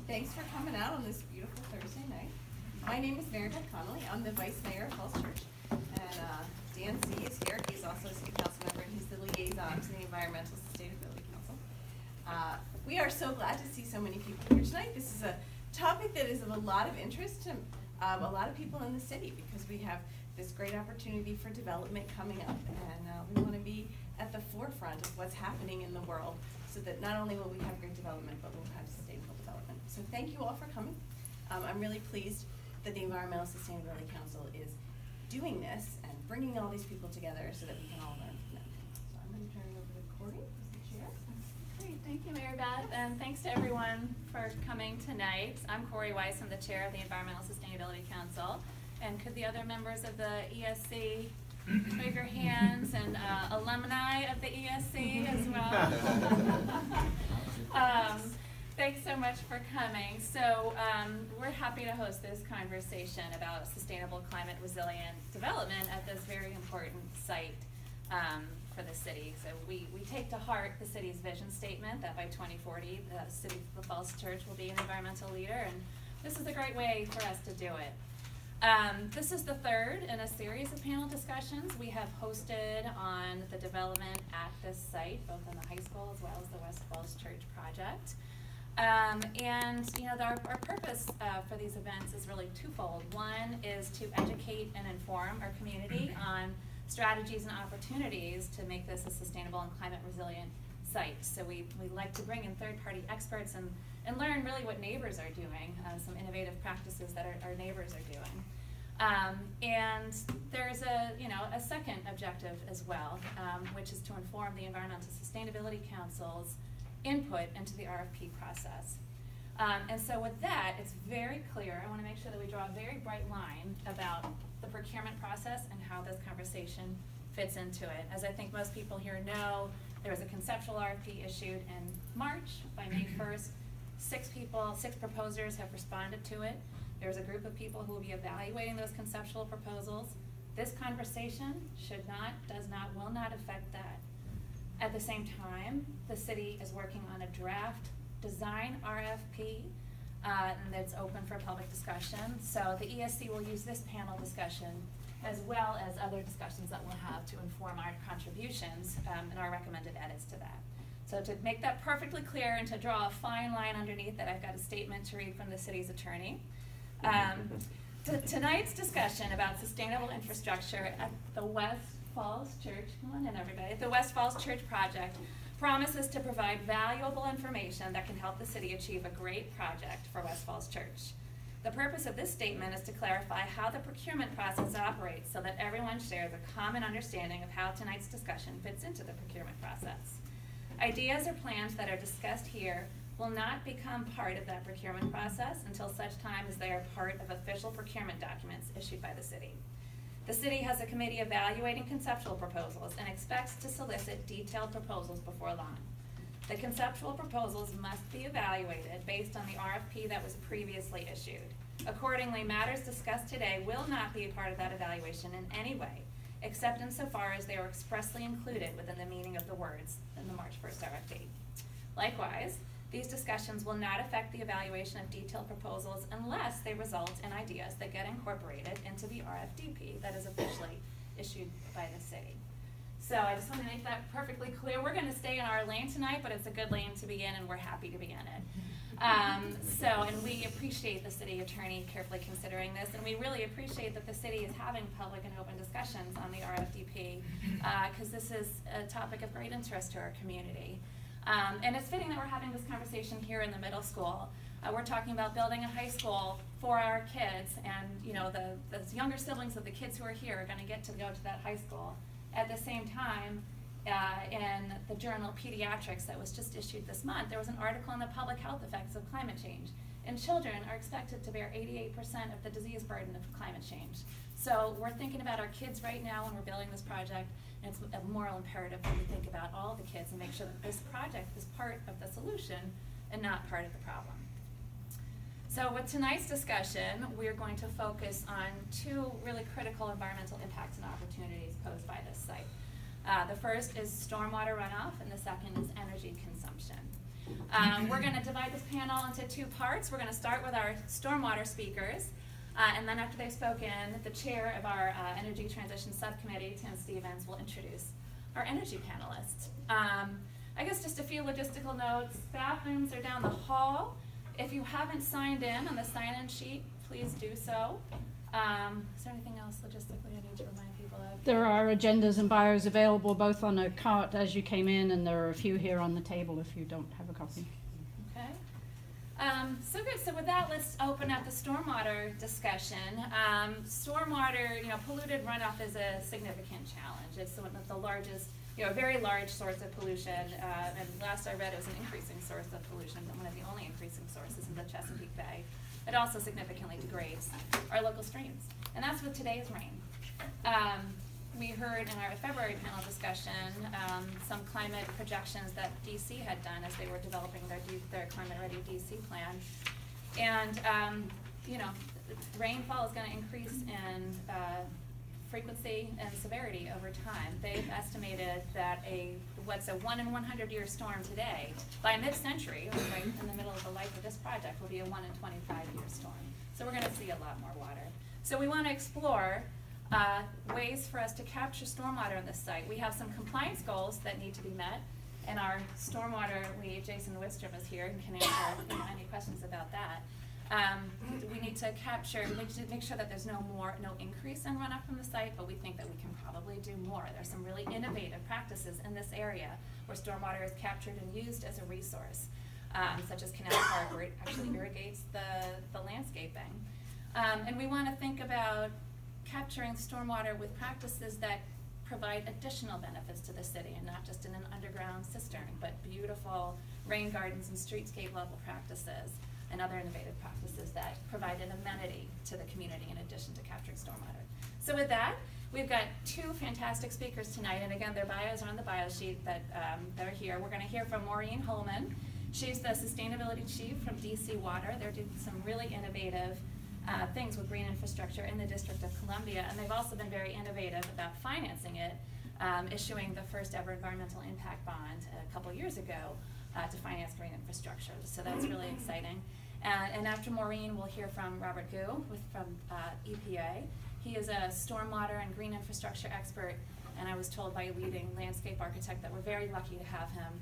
Thanks for coming out on this beautiful Thursday night. My name is Mary Beth Connolly. I'm the Vice Mayor of Falls Church. And Dan C. is here. He's also a city council member and he's the liaison to the Environmental Sustainability Council. We are so glad to see so many people here tonight. This is a topic that is of a lot of interest to a lot of people in the city because we have this great opportunity for development coming up, and we want to be at the forefront of what's happening in the world so that not only will we have great development, but we'll have sustainable development. So thank you all for coming. I'm really pleased that the Environmental Sustainability Council is doing this and bringing all these people together so that we can all learn from them. So I'm going to turn it over to Corey as the chair. Great, thank you, Mary Beth, and thanks to everyone for coming tonight. I'm Corey Weiss, I'm the chair of the Environmental Sustainability Council. And could the other members of the ESC wave your hands, and alumni of the ESC as well? Thanks so much for coming. So we're happy to host this conversation about sustainable climate resilient development at this very important site for the city. So we take to heart the city's vision statement that by 2040 the city of the Falls Church will be an environmental leader, and this is a great way for us to do it. This is the third in a series of panel discussions we have hosted on the development at this site, both in the high school as well as the West Falls Church project. And you know, our purpose for these events is really twofold. One is to educate and inform our community on strategies and opportunities to make this a sustainable and climate resilient site. So we like to bring in third-party experts and learn really what neighbors are doing, some innovative practices that our neighbors are doing. And there's a second objective as well, which is to inform the Environmental Sustainability Council's input into the RFP process. And so with that, it's very clear, I want to make sure that we draw a very bright line about the procurement process and how this conversation fits into it. As I think most people here know, there was a conceptual RFP issued in March. By May 1st, six proposers have responded to it. There's a group of people who will be evaluating those conceptual proposals. This conversation will not affect that. At the same time, the city is working on a draft design RFP and that's open for public discussion. So the ESC will use this panel discussion as well as other discussions that we'll have to inform our contributions and our recommended edits to that. So to make that perfectly clear and to draw a fine line underneath that, I've got a statement to read from the city's attorney. Tonight's discussion about sustainable infrastructure at the West Falls Church, come on in everybody, the West Falls Church project promises to provide valuable information that can help the city achieve a great project for West Falls Church. The purpose of this statement is to clarify how the procurement process operates so that everyone shares a common understanding of how tonight's discussion fits into the procurement process. Ideas or plans that are discussed here will not become part of that procurement process until such time as they are part of official procurement documents issued by the city. The city has a committee evaluating conceptual proposals and expects to solicit detailed proposals before long. The conceptual proposals must be evaluated based on the RFP that was previously issued. Accordingly, matters discussed today will not be a part of that evaluation in any way, except insofar as they are expressly included within the meaning of the words in the March 1st RFP. Likewise, these discussions will not affect the evaluation of detailed proposals unless they result in ideas that get incorporated into the RFDP that is officially issued by the city. So I just want to make that perfectly clear. We're going to stay in our lane tonight, but it's a good lane to be in, and we're happy to be in it. And we appreciate the city attorney carefully considering this, and we really appreciate that the city is having public and open discussions on the RFDP because this is a topic of great interest to our community. And it's fitting that we're having this conversation here in the middle school. We're talking about building a high school for our kids, and you know the younger siblings of the kids who are here are going to get to go to that high school. At the same time, in the journal Pediatrics that was just issued this month, there was an article on the public health effects of climate change. And children are expected to bear 88% of the disease burden of climate change. So we're thinking about our kids right now when we're building this project, and it's a moral imperative that we think about all the kids and make sure that this project is part of the solution and not part of the problem. So with tonight's discussion, we're going to focus on two really critical environmental impacts and opportunities posed by this site. The first is stormwater runoff, and the second is energy consumption. We're going to divide this panel into two parts. We're going to start with our stormwater speakers, and then after they've spoken, the chair of our Energy Transition Subcommittee, Tim Stevens, will introduce our energy panelists. I guess just a few logistical notes. Bathrooms are down the hall. If you haven't signed in on the sign-in sheet, please do so. Is there anything else logistically I need to remind people of? There are agendas and bios available both on a cart as you came in, and there are a few here on the table if you don't have a copy. Okay. So good. So with that, let's open up the stormwater discussion. Stormwater, polluted runoff is a significant challenge. It's one of the largest, a very large source of pollution. And last I read, it was an increasing source of pollution, one of the only increasing sources in the Chesapeake Bay. It also significantly degrades our local streams. And that's with today's rain. We heard in our February panel discussion some climate projections that DC had done as they were developing their climate-ready DC plan. And, rainfall is going to increase in frequency and severity over time. They've estimated that what's a 1 in 100 year storm today, by mid-century, right in the middle of the life of this project, will be a 1 in 25 year storm. So we're going to see a lot more water. So we want to explore ways for us to capture stormwater on this site. We have some compliance goals that need to be met, and our stormwater lead, Jason Wistrom, is here and can answer any questions about that. We need to make sure that there's no increase in runoff from the site, but we think that we can probably do more. There's some really innovative practices in this area where stormwater is captured and used as a resource, such as Canal Park, where it actually irrigates the landscaping. And we want to think about capturing stormwater with practices that provide additional benefits to the city, and not just in an underground cistern, but beautiful rain gardens and streetscape level practices and other innovative practices that provide an amenity to the community in addition to capturing stormwater. So with that, we've got two fantastic speakers tonight, and again, their bios are on the bio sheet that they're here. We're going to hear from Maureen Holman. She's the sustainability chief from DC Water. They're doing some really innovative things with green infrastructure in the District of Columbia, and they've also been very innovative about financing it, issuing the first ever environmental impact bond a couple years ago to finance green infrastructure. So that's really exciting. And after Maureen, we'll hear from Robert Gu from EPA. He is a stormwater and green infrastructure expert, and I was told by a leading landscape architect that we're very lucky to have him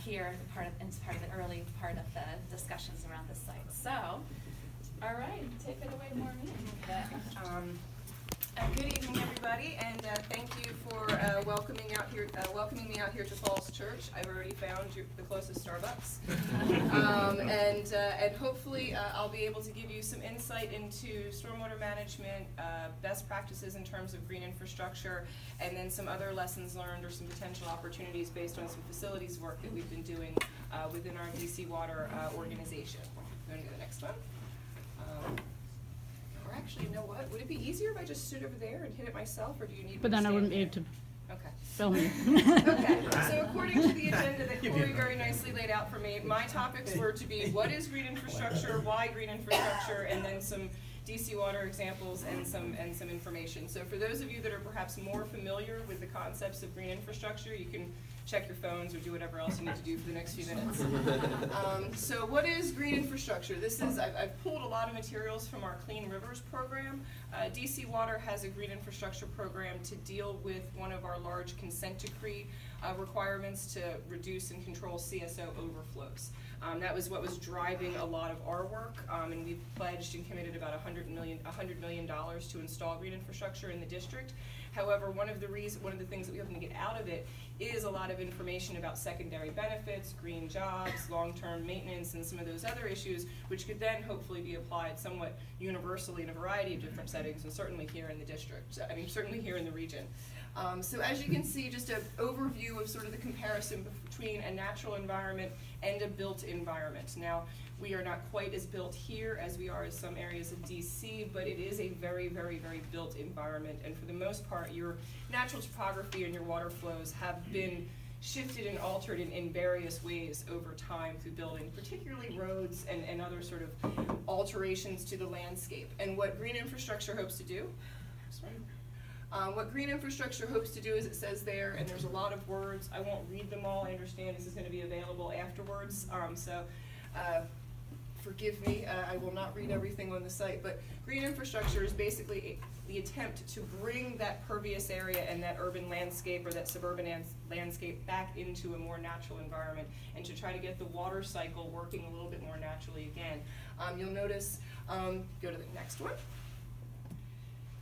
here as part of the early part of the discussions around this site. So, all right, take it away, Maureen. Good evening, everybody, and thank you for welcoming me out here to Falls Church. I've already found the closest Starbucks, and hopefully I'll be able to give you some insight into stormwater management, best practices in terms of green infrastructure, and then some other lessons learned or some potential opportunities based on some facilities work that we've been doing within our DC Water organization. I'm going to go to the next one. Or actually, you know what? Would it be easier if I just stood over there and hit it myself, or do you need me But to then I stand wouldn't be there? able to Okay. film you. Okay, so according to the agenda that Corey very nicely laid out for me, my topics were to be what is green infrastructure, why green infrastructure, and then some DC Water examples and some information. So for those of you that are perhaps more familiar with the concepts of green infrastructure, you can check your phones or do whatever else you need to do for the next few minutes. So what is green infrastructure? I've pulled a lot of materials from our Clean Rivers program. DC Water has a green infrastructure program to deal with one of our large consent decree requirements to reduce and control CSO overflows. That was what was driving a lot of our work, and we've pledged and committed about $100 million to install green infrastructure in the district. However, one of the things that we hope to get out of it is a lot of information about secondary benefits, green jobs, long-term maintenance, and some of those other issues, which could then hopefully be applied somewhat universally in a variety of different settings, and certainly here in the district, certainly here in the region. So as you can see, just an overview of sort of the comparison between a natural environment and a built environment. Now, we are not quite as built here as we are in some areas of DC, but it is a very, very, very built environment. And for the most part, your natural topography and your water flows have been shifted and altered in various ways over time through building, particularly roads and other sort of alterations to the landscape. And what green infrastructure hopes to do, What green infrastructure hopes to do is it says there, and there's a lot of words. I won't read them all. I understand this is going to be available afterwards. Forgive me, I will not read everything on the site, but green infrastructure is basically the attempt to bring that pervious area and that urban landscape or that suburban landscape back into a more natural environment, and to try to get the water cycle working a little bit more naturally again. You'll notice, go to the next one.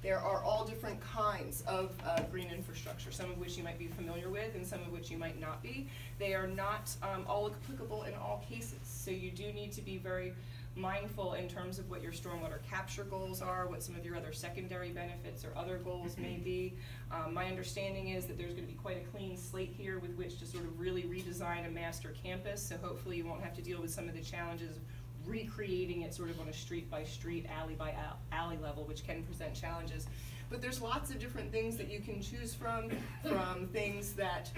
There are all different kinds of green infrastructure, some of which you might be familiar with and some of which you might not be. They are not all applicable in all cases, so you do need to be very mindful in terms of what your stormwater capture goals are, what some of your other secondary benefits or other goals may be. My understanding is that there's going to be quite a clean slate here with which to sort of really redesign a master campus, so hopefully you won't have to deal with some of the challenges recreating it sort of on a street by street, alley by alley level, which can present challenges. But there's lots of different things that you can choose from things that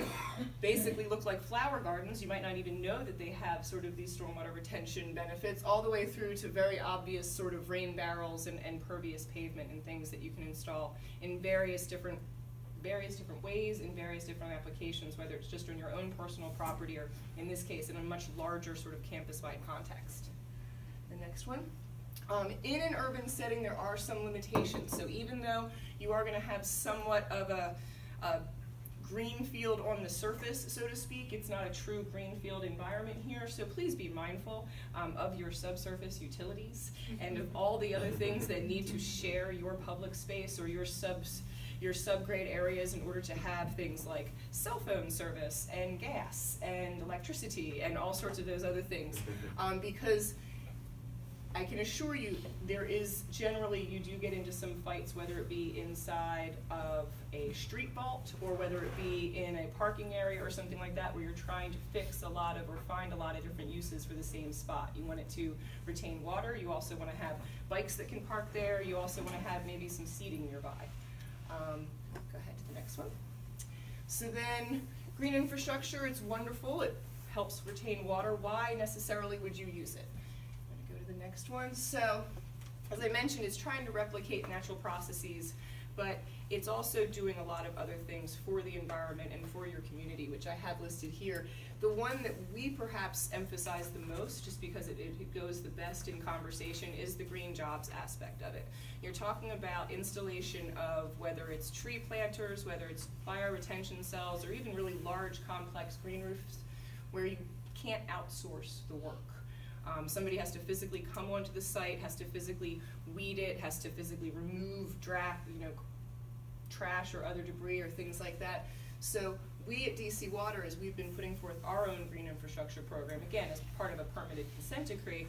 basically look like flower gardens. You might not even know that they have sort of these stormwater retention benefits, all the way through to very obvious sort of rain barrels and pervious pavement and things that you can install in various different ways in various different applications, whether it's just on your own personal property or, in this case, in a much larger sort of campus-wide context. The next one. In an urban setting, there are some limitations. So even though you are going to have somewhat of a green field on the surface, so to speak, it's not a true green field environment here. So please be mindful of your subsurface utilities and of all the other things that need to share your public space or your subgrade areas in order to have things like cell phone service and gas and electricity and all sorts of those other things. Because I can assure you, there is generally, you do get into some fights, whether it be inside of a street vault or whether it be in a parking area or something like that, where you're trying to fix a lot of or find a lot of different uses for the same spot. You want it to retain water. You also want to have bikes that can park there. You also want to have maybe some seating nearby. Go ahead to the next one. So then, green infrastructure, it's wonderful. It helps retain water. Why necessarily would you use it? The next one. So, as I mentioned, it's trying to replicate natural processes, but it's also doing a lot of other things for the environment and for your community, which I have listed here. The one that we perhaps emphasize the most, just because it goes the best in conversation, is the green jobs aspect of it. You're talking about installation of whether it's tree planters, whether it's fire retention cells, or even really large complex green roofs where you can't outsource the work. Somebody has to physically come onto the site, has to physically weed it, has to physically remove trash or other debris or things like that. So we at DC Water, as we've been putting forth our own green infrastructure program, again, as part of a permitted consent decree,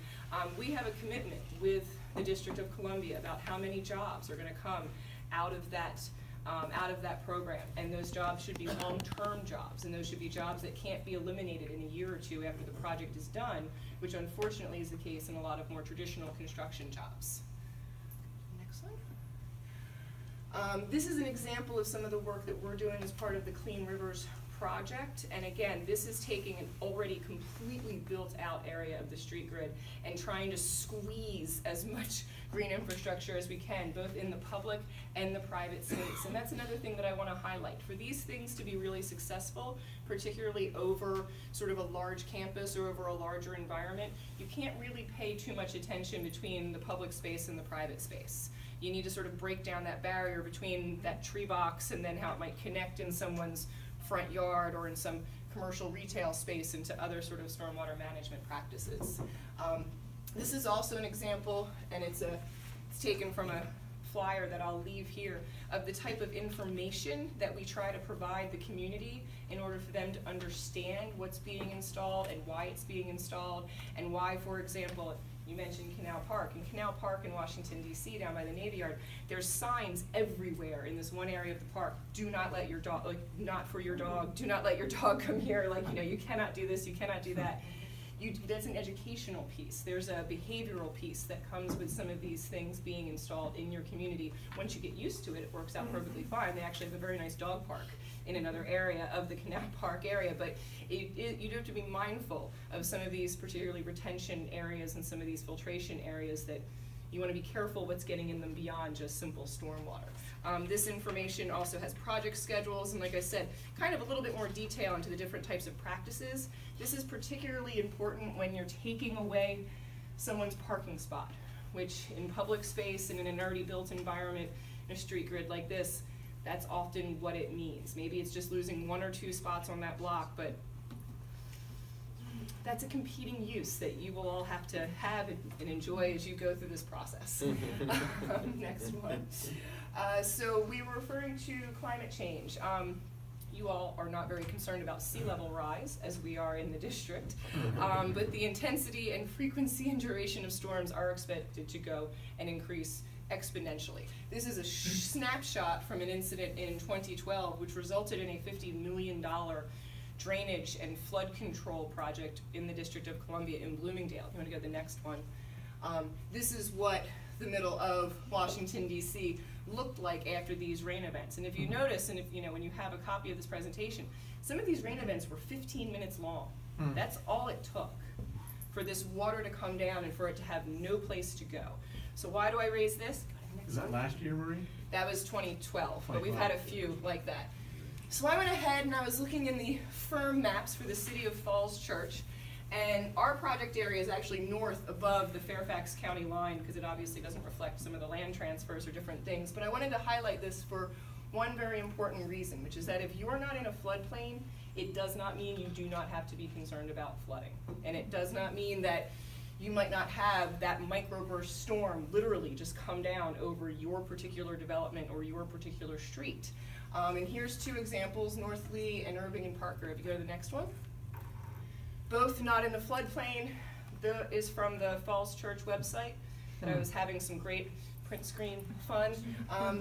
we have a commitment with the District of Columbia about how many jobs are going to come out of that program, and those jobs should be long-term jobs, and those should be jobs that can't be eliminated in a year or two after the project is done, which unfortunately is the case in a lot of more traditional construction jobs. Next slide. This is an example of some of the work that we're doing as part of the Clean Rivers project, and again, this is taking an already completely built out area of the street grid and trying to squeeze as much green infrastructure as we can, both in the public and the private space. And that's another thing that I want to highlight. For these things to be really successful, particularly over sort of a large campus or over a larger environment, you can't really pay too much attention between the public space and the private space. You need to sort of break down that barrier between that tree box and then how it might connect in someone's front yard or in some commercial retail space into other sort of stormwater management practices. This is also an example, and it's taken from a flyer that I'll leave here, of the type of information that we try to provide the community in order for them to understand what's being installed and why it's being installed, and why, for example, you mentioned Canal Park. In Canal Park in Washington, D.C., down by the Navy Yard, there's signs everywhere in this one area of the park. Do not let your dog, like, not for your dog, do not let your dog come here, like, you cannot do this, you cannot do that. That's an educational piece. There's a behavioral piece that comes with some of these things being installed in your community. Once you get used to it, it works out perfectly fine. They actually have a very nice dog park in another area of the Canal Park area, but you do have to be mindful of some of these particularly retention areas and some of these filtration areas that You want to be careful what's getting in them beyond just simple stormwater. This information also has project schedules, and like I said, kind of a little bit more detail into the different types of practices. This is particularly important when you're taking away someone's parking spot, which in public space and in an already built environment, in a street grid like this, that's often what it means. Maybe it's just losing 1 or 2 spots on that block, but that's a competing use that you will all have to have and enjoy as you go through this process. Next one. So we were referring to climate change. You all are not very concerned about sea level rise, as we are in the district, but the intensity and frequency and duration of storms are expected to go and increase exponentially. This is a snapshot from an incident in 2012, which resulted in a $50 million drainage and flood control project in the District of Columbia in Bloomingdale. You want to go to the next one? This is what the middle of Washington, D.C. looked like after these rain events. And if you notice, and if you know, when you have a copy of this presentation, some of these rain events were 15 minutes long. That's all it took for this water to come down and for it to have no place to go. So why do I raise this? Is that last year, Marie? That was 2012, but we've had a few like that. So I went ahead and I was looking in the firm maps for the city of Falls Church, and our project area is actually north above the Fairfax County line because it obviously doesn't reflect some of the land transfers or different things. But I wanted to highlight this for one very important reason, which is that if you're not in a floodplain, it does not mean you do not have to be concerned about flooding. And it does not mean that you might not have that microburst storm literally just come down over your particular development or your particular street. And here's 2 examples, North Lee and Irving and Parker. If you go to the next one. Both not in the floodplain. Is from the Falls Church website that I was having some great print screen fun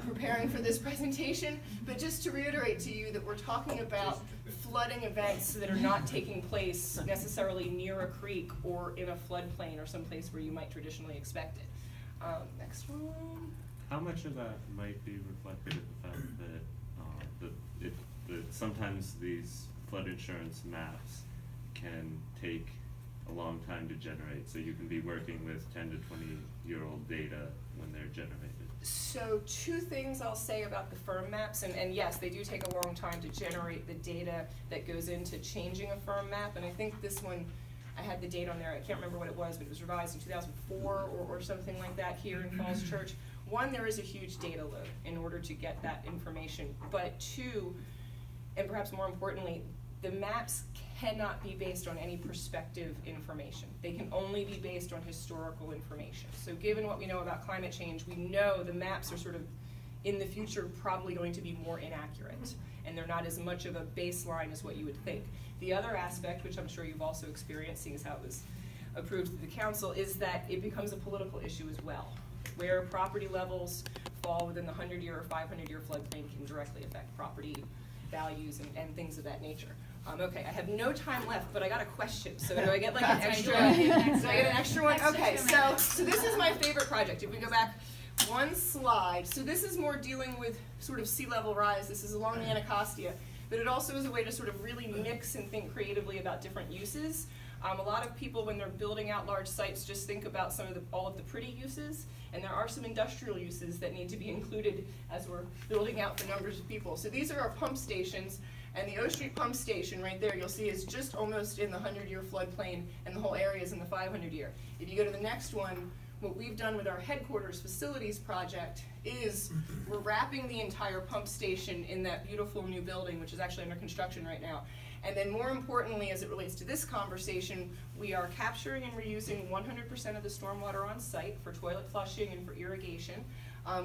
preparing for this presentation. But just to reiterate to you that we're talking about flooding events that are not taking place necessarily near a creek or in a floodplain or someplace where you might traditionally expect it. Next one. How much of that might be reflected in the fact that sometimes these flood insurance maps can take a long time to generate, so you can be working with 10 to 20-year-old data when they're generated? So 2 things I'll say about the firm maps, and yes, they do take a long time to generate the data that goes into changing a firm map, and I think this one, I had the date on there, I can't remember what it was, but it was revised in 2004 or something like that here in Falls Church. 1, there is a huge data load in order to get that information, but 2, and perhaps more importantly, the maps cannot be based on any prospective information. They can only be based on historical information. So given what we know about climate change, we know the maps are sort of, in the future, probably going to be more inaccurate, and they're not as much of a baseline as what you would think. The other aspect, which I'm sure you've also experienced, seeing as how it was approved through the council, is that it becomes a political issue as well, where property levels fall within the 100-year or 500-year floodplain can directly affect property values and things of that nature. Okay, I have no time left, but I got a question. So do I get like an extra? Do I get an extra one? Okay, so this is my favorite project. If we go back 1 slide, so this is more dealing with sort of sea level rise. This is along the Anacostia, but it also is a way to sort of really mix and think creatively about different uses. A lot of people, when they're building out large sites, just think about all of the pretty uses, and there are some industrial uses that need to be included as we're building out the numbers of people. So these are our pump stations, and the O Street pump station right there, you'll see, is just almost in the 100-year floodplain, and the whole area is in the 500-year. If you go to the next one, what we've done with our headquarters facilities project is we're wrapping the entire pump station in that beautiful new building, which is actually under construction right now. And then more importantly, as it relates to this conversation, we are capturing and reusing 100% of the stormwater on site for toilet flushing and for irrigation.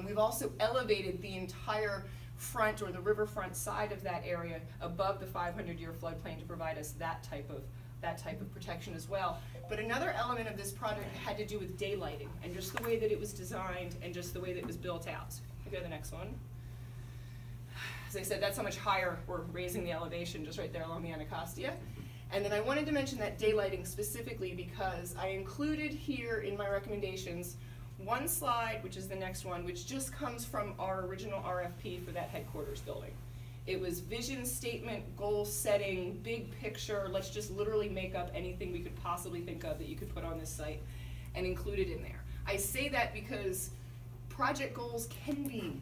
We've also elevated the entire front or the riverfront side of that area above the 500-year floodplain to provide us that type of protection as well. But another element of this project had to do with daylighting and just the way that it was designed and just the way that it was built out. So if you go to the next one. As I said, that's how much higher we're raising the elevation just right there along the Anacostia. And then I wanted to mention that daylighting specifically because I included here in my recommendations 1 slide, which is the next one, which just comes from our original RFP for that headquarters building. It was vision statement, goal setting, big picture, let's just literally make up anything we could possibly think of that you could put on this site and include it in there. I say that because project goals can be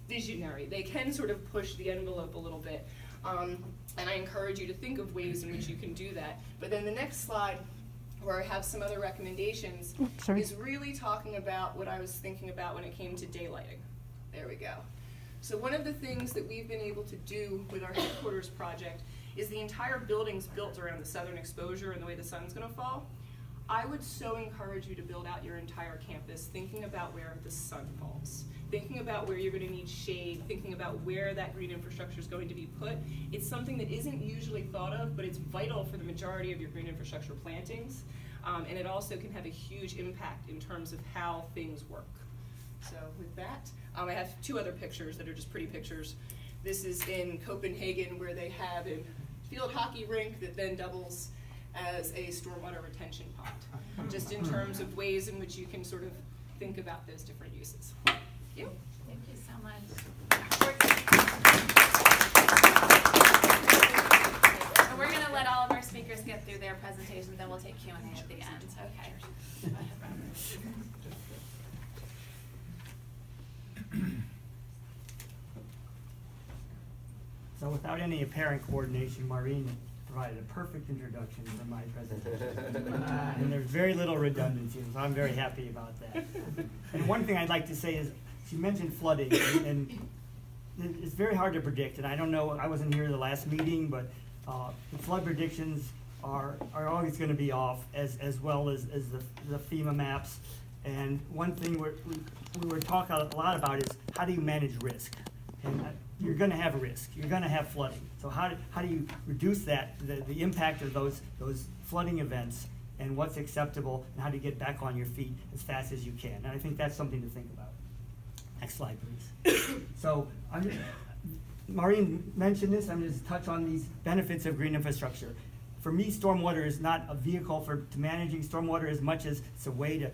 visionary. They can sort of push the envelope a little bit. And I encourage you to think of ways in which you can do that. But then the next slide, where I have some other recommendations, is really talking about what I was thinking about when it came to daylighting. There we go. So one of the things that we've been able to do with our headquarters project is the entire building's built around the southern exposure and the way the sun's gonna fall. I would so encourage you to build out your entire campus thinking about where the sun falls, thinking about where you're gonna need shade, thinking about where that green infrastructure is going to be put. It's something that isn't usually thought of, but it's vital for the majority of your green infrastructure plantings. And it also can have a huge impact in terms of how things work. So with that, I have two other pictures that are just pretty pictures. This is in Copenhagen, where they have a field hockey rink that then doubles as a stormwater retention pond, just in terms of ways in which you can sort of think about those different uses. Thank you. Thank you so much. And we're gonna let all of our speakers get through their presentations, then we'll take Q&A at the end. Okay. Go ahead, Robert. So without any apparent coordination, Maureen provided a perfect introduction to my presentation. And there's very little redundancy, so I'm very happy about that. And one thing I'd like to say is, she mentioned flooding, and it's very hard to predict, and I don't know, I wasn't here the last meeting, but the flood predictions are always going to be off, as well as the FEMA maps. And one thing we were talking a lot about is, how do you manage risk? And you're going to have risk. You're going to have flooding. So how do you reduce that, the impact of those flooding events, and what's acceptable, and how do you get back on your feet as fast as you can? And I think that's something to think about. Next slide, please. So Maureen mentioned this. I'm going to touch on these benefits of green infrastructure. For me, stormwater is not a vehicle to managing stormwater as much as it's a way to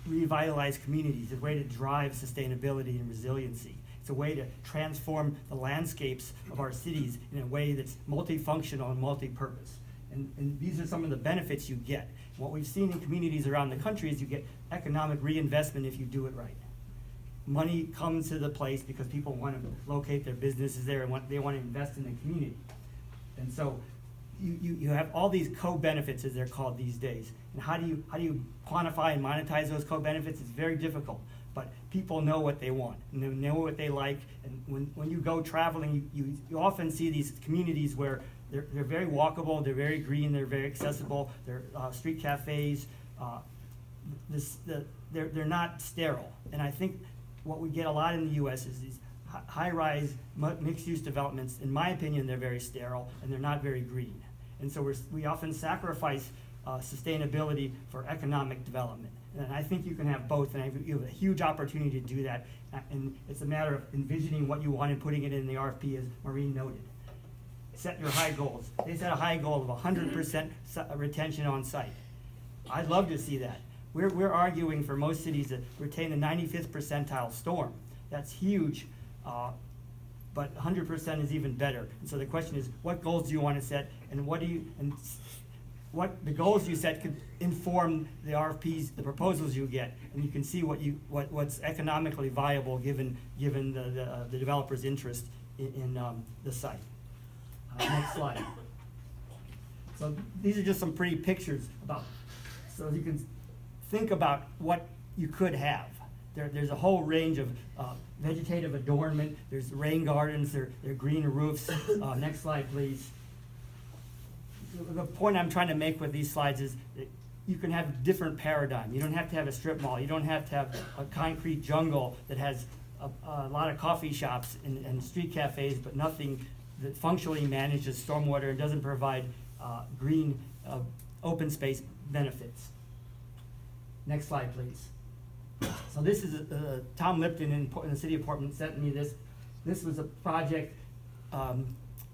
revitalize communities, a way to drive sustainability and resiliency. It's a way to transform the landscapes of our cities in a way that's multifunctional and multi-purpose. And these are some of the benefits you get. What we've seen in communities around the country is you get economic reinvestment if you do it right. Money comes to the place because people want to locate their businesses there, and they want to invest in the community. And so you have all these co-benefits, as they're called these days. And how do you quantify and monetize those co-benefits? It's very difficult. But people know what they want, and they know what they like. And when you go traveling, you often see these communities where they're very walkable, they're very green, they're very accessible, they're street cafes. They're not sterile. And I think what we get a lot in the U.S. is these high-rise mixed-use developments. In my opinion, they're very sterile and they're not very green. And so we often sacrifice sustainability for economic development. And I think you can have both, and you have a huge opportunity to do that. And it's a matter of envisioning what you want and putting it in the RFP, as Maureen noted. Set your high goals. They set a high goal of 100% retention on site. I'd love to see that. We're arguing for most cities to retain a 95th percentile storm. That's huge, but 100% is even better. And so the question is, what goals do you want to set, and what the goals you set could inform the RFPs, the proposals you get, and you can see what's economically viable given the developer's interest in the site. Next slide. So these are just some pretty pictures so you can think about what you could have. There's a whole range of vegetative adornment. There's rain gardens. There are green roofs. Next slide, please. The point I'm trying to make with these slides is that you can have a different paradigm. You don't have to have a strip mall. You don't have to have a concrete jungle that has a lot of coffee shops and street cafes, but nothing that functionally manages stormwater and doesn't provide green open space benefits. Next slide, please. So this is Tom Lipton in the city of Portland sent me this. This was a project, a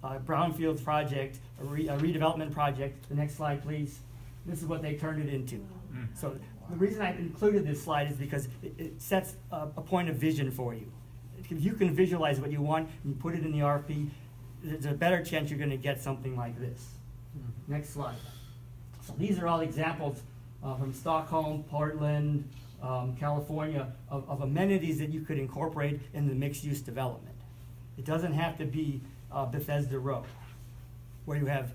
brownfields project, a redevelopment project. The next slide, please. This is what they turned it into. So the reason I included this slide is because it sets a point of vision for you. If you can visualize what you want and you put it in the RFP, there's a better chance you're going to get something like this. Next slide. So these are all examples from Stockholm, Portland, California, of amenities that you could incorporate in the mixed-use development. It doesn't have to be Bethesda Row, where you have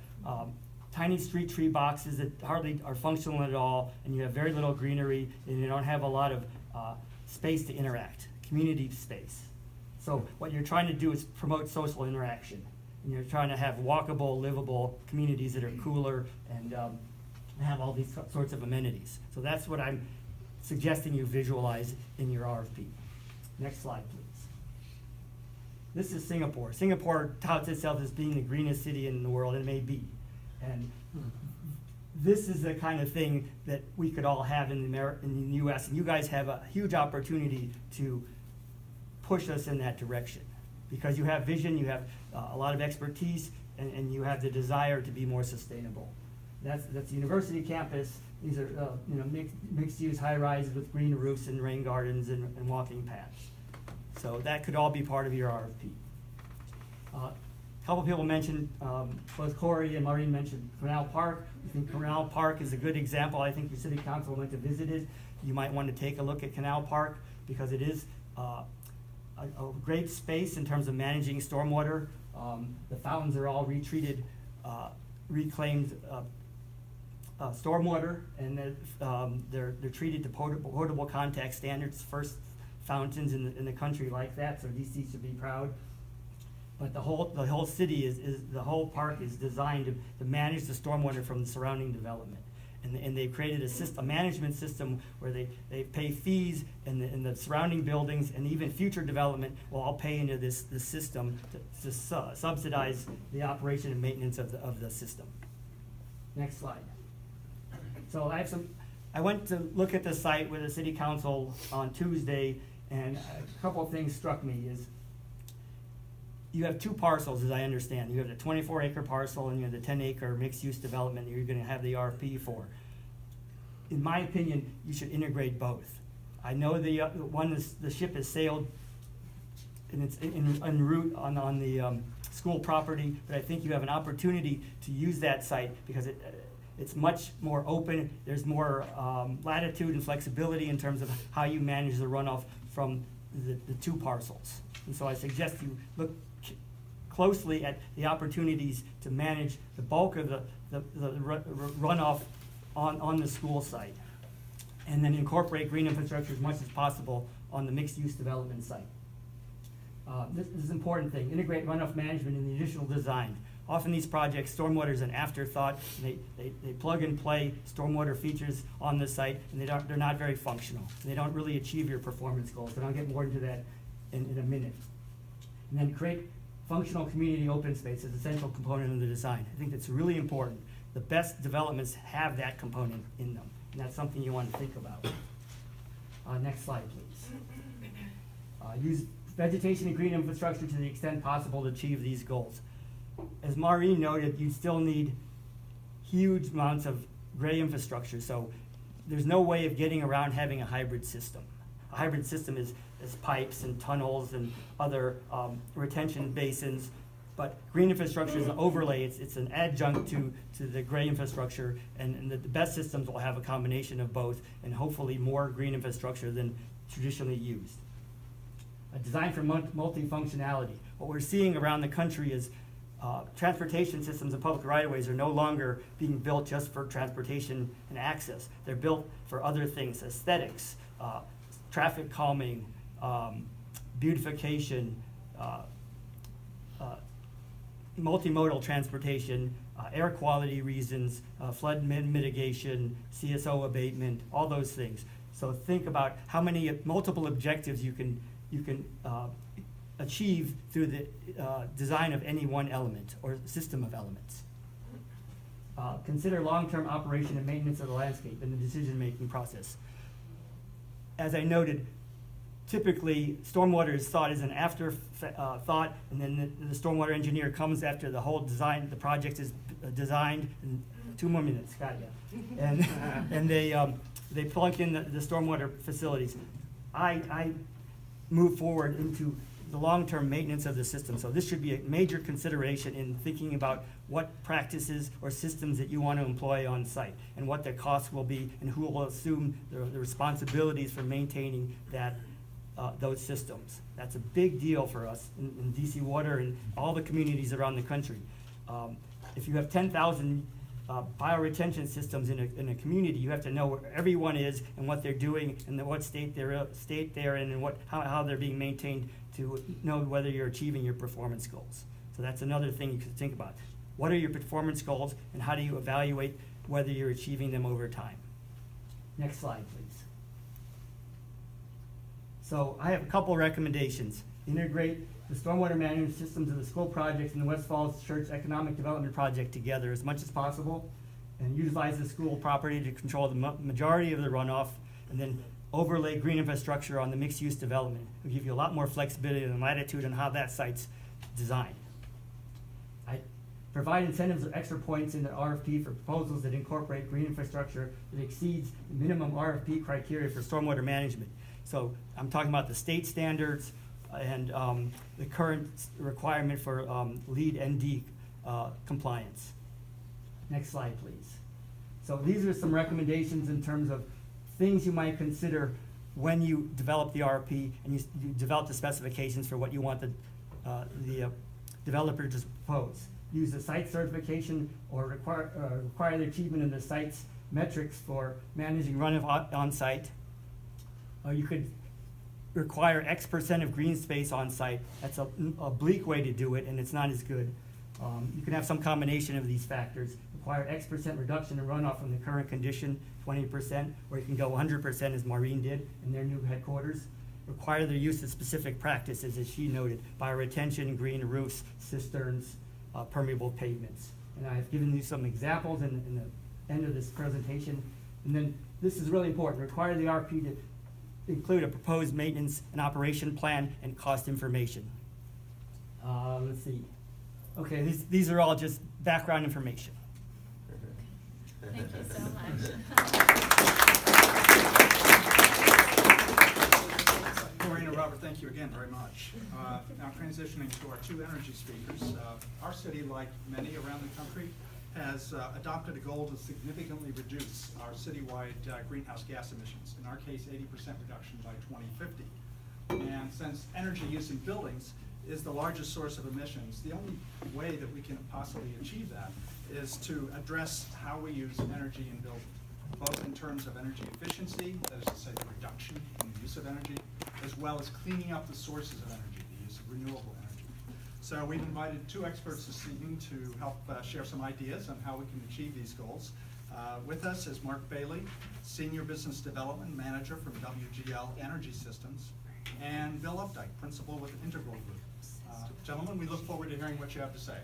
tiny street tree boxes that hardly are functional at all, and you have very little greenery, and you don't have a lot of space to interact, community space. So what you're trying to do is promote social interaction, and you're trying to have walkable, livable communities that are cooler and have all these sorts of amenities. So that's what I'm suggesting you visualize in your RFP. Next slide, please. This is Singapore. Singapore touts itself as being the greenest city in the world, and it may be. And this is the kind of thing that we could all have in the US, and you guys have a huge opportunity to push us in that direction, because you have vision, you have a lot of expertise, and you have the desire to be more sustainable. That's the university campus. These are mixed-use high-rises with green roofs and rain gardens and walking paths. So that could all be part of your RFP. A couple people mentioned, both Corey and Maureen mentioned Canal Park. I think Canal Park is a good example. I think your city council went to visit it. You might want to take a look at Canal Park, because it is a great space in terms of managing stormwater. The fountains are all retreated, reclaimed stormwater, and they're treated to potable contact standards. First fountains in the country like that, so DC should be proud. But the whole city the whole park is designed to manage the stormwater from the surrounding development. And they've created a management system where they pay fees, and the surrounding buildings and even future development will all pay into this system to subsidize the operation and maintenance of the system. Next slide. So I went to look at the site with the city council on Tuesday, and a couple of things struck me. Is you have two parcels, as I understand. You have the 24-acre parcel, and you have the 10-acre mixed-use development that you're going to have the RFP for. In my opinion, you should integrate both. I know the ship has sailed, and it's en route on the school property, but I think you have an opportunity to use that site, because it's much more open. There's more latitude and flexibility in terms of how you manage the runoff from the two parcels. And so I suggest you look closely at the opportunities to manage the bulk of the runoff on the school site, and then incorporate green infrastructure as much as possible on the mixed-use development site. This is an important thing. Integrate runoff management in the initial design. Often these projects, stormwater is an afterthought. They plug and play stormwater features on the site, and they're not very functional. They don't really achieve your performance goals, and I'll get more into that in a minute. And then create functional community open space as a central component of the design. I think that's really important. The best developments have that component in them, and that's something you want to think about. Next slide, please. Use vegetation and green infrastructure to the extent possible to achieve these goals. As Maureen noted, you still need huge amounts of gray infrastructure, so there's no way of getting around having a hybrid system. A hybrid system is pipes and tunnels and other retention basins, but green infrastructure is an overlay. It's an adjunct to the gray infrastructure, and the best systems will have a combination of both, and hopefully more green infrastructure than traditionally used. A design for multifunctionality. What we're seeing around the country is transportation systems and public right-of-ways are no longer being built just for transportation and access. They're built for other things: aesthetics, traffic calming, beautification, multimodal transportation, air quality reasons, flood mitigation, CSO abatement, all those things. So think about how many multiple objectives you can achieve through the design of any one element or system of elements. Consider long-term operation and maintenance of the landscape in the decision-making process. As I noted, typically stormwater is thought as an afterthought, and then the stormwater engineer comes after the whole design, the project is designed. And 2 more minutes, got ya. And they plug in the stormwater facilities. I move forward into the long-term maintenance of the system. So this should be a major consideration in thinking about what practices or systems that you want to employ on site and what their costs will be and who will assume the responsibilities for maintaining that, those systems. That's a big deal for us in DC Water and all the communities around the country. If you have 10,000 bioretention systems in a community, you have to know where everyone is and what they're doing and what state they're in and how they're being maintained to know whether you're achieving your performance goals. So that's another thing you could think about. What are your performance goals and how do you evaluate whether you're achieving them over time? Next slide, please. So I have a couple recommendations. Integrate the stormwater management systems of the school projects and the West Falls Church Economic Development Project together as much as possible, and utilize the school property to control the majority of the runoff, and then overlay green infrastructure on the mixed-use development. It'll give you a lot more flexibility and latitude on how that site's designed. I provide incentives or extra points in the RFP for proposals that incorporate green infrastructure that exceeds the minimum RFP criteria for stormwater management. So I'm talking about the state standards and the current requirement for LEED ND compliance. Next slide, please. So these are some recommendations in terms of things you might consider when you develop the RFP and you develop the specifications for what you want the developer to propose. Use the site certification or require the achievement of the site's metrics for managing runoff on site. Or you could require X% of green space on site. That's a bleak way to do it, and it's not as good. You can have some combination of these factors. Require X% reduction in runoff from the current condition, 20%, or you can go 100% as Maureen did in their new headquarters. Require the use of specific practices, as she noted, bioretention, green roofs, cisterns, permeable pavements. And I've given you some examples in the end of this presentation. And then this is really important. Require the RP to include a proposed maintenance and operation plan and cost information. Let's see. Okay, these are all just background information. Thank you so much. Maureen and Robert, thank you again very much. Now transitioning to our two energy speakers. Our city, like many around the country, has adopted a goal to significantly reduce our citywide greenhouse gas emissions. In our case, 80% reduction by 2050. And since energy use in buildings is the largest source of emissions, the only way that we can possibly achieve that is to address how we use energy in buildings, both in terms of energy efficiency, that is to say the reduction in the use of energy, as well as cleaning up the sources of energy, the use of renewable energy. So we've invited two experts this evening to help share some ideas on how we can achieve these goals. With us is Mark Bailey, Senior Business Development Manager from WGL Energy Systems, and Bill Updike, Principal with Integral Group. Gentlemen, we look forward to hearing what you have to say.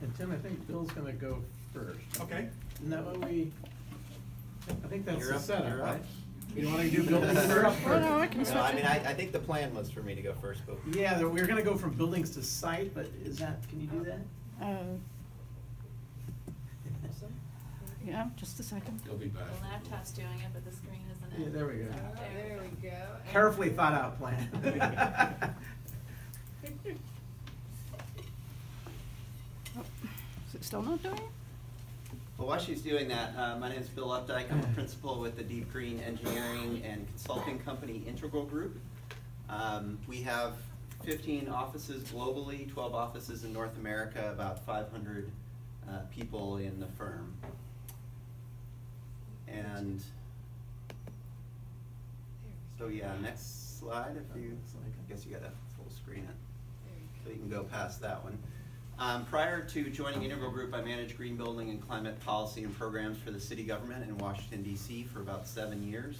And Tim, I think Bill's gonna go first. Okay. Isn't that what I think that's You're the up, setup, you're right? up. You wanna do buildings first? No, I can No, switch I it. mean, I think the plan was for me to go first, but Yeah, we're gonna go from buildings to site, but can you do that? Yeah, just a second. The laptop's doing it, but the screen isn't Yeah, it? there we go. There we go. Carefully thought out plan. Is it still not doing it? well, while she's doing that, my name is Bill Updike. I'm a principal with the Deep Green Engineering and Consulting Company Integral Group. We have 15 offices globally, 12 offices in North America, about 500 people in the firm. And so yeah, next slide. If you, I guess you got to full screen it, so you can go past that one. Prior to joining Integral Group, I managed green building and climate policy and programs for the city government in Washington, D.C. for about 7 years.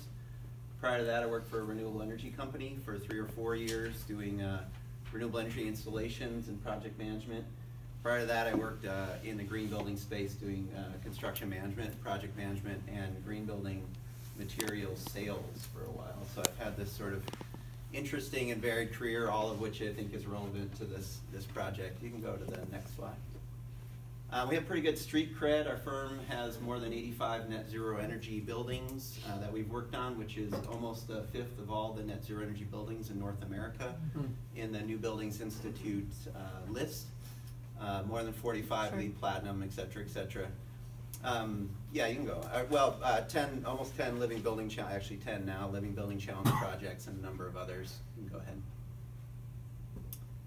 Prior to that, I worked for a renewable energy company for 3 or 4 years doing renewable energy installations and project management. Prior to that, I worked in the green building space doing construction management, project management, and green building materials sales for a while. So I've had this sort of interesting and varied career, all of which I think is relevant to this project. You can go to the next slide. We have pretty good street cred. Our firm has more than 85 net zero energy buildings that we've worked on, which is almost a fifth of all the net zero energy buildings in North America in the New Buildings Institute list. More than 45 LEED Platinum, et cetera, et cetera. Yeah, you can go. 10, almost 10 living building challenge, actually 10 now, living building challenge projects and a number of others. You can go ahead.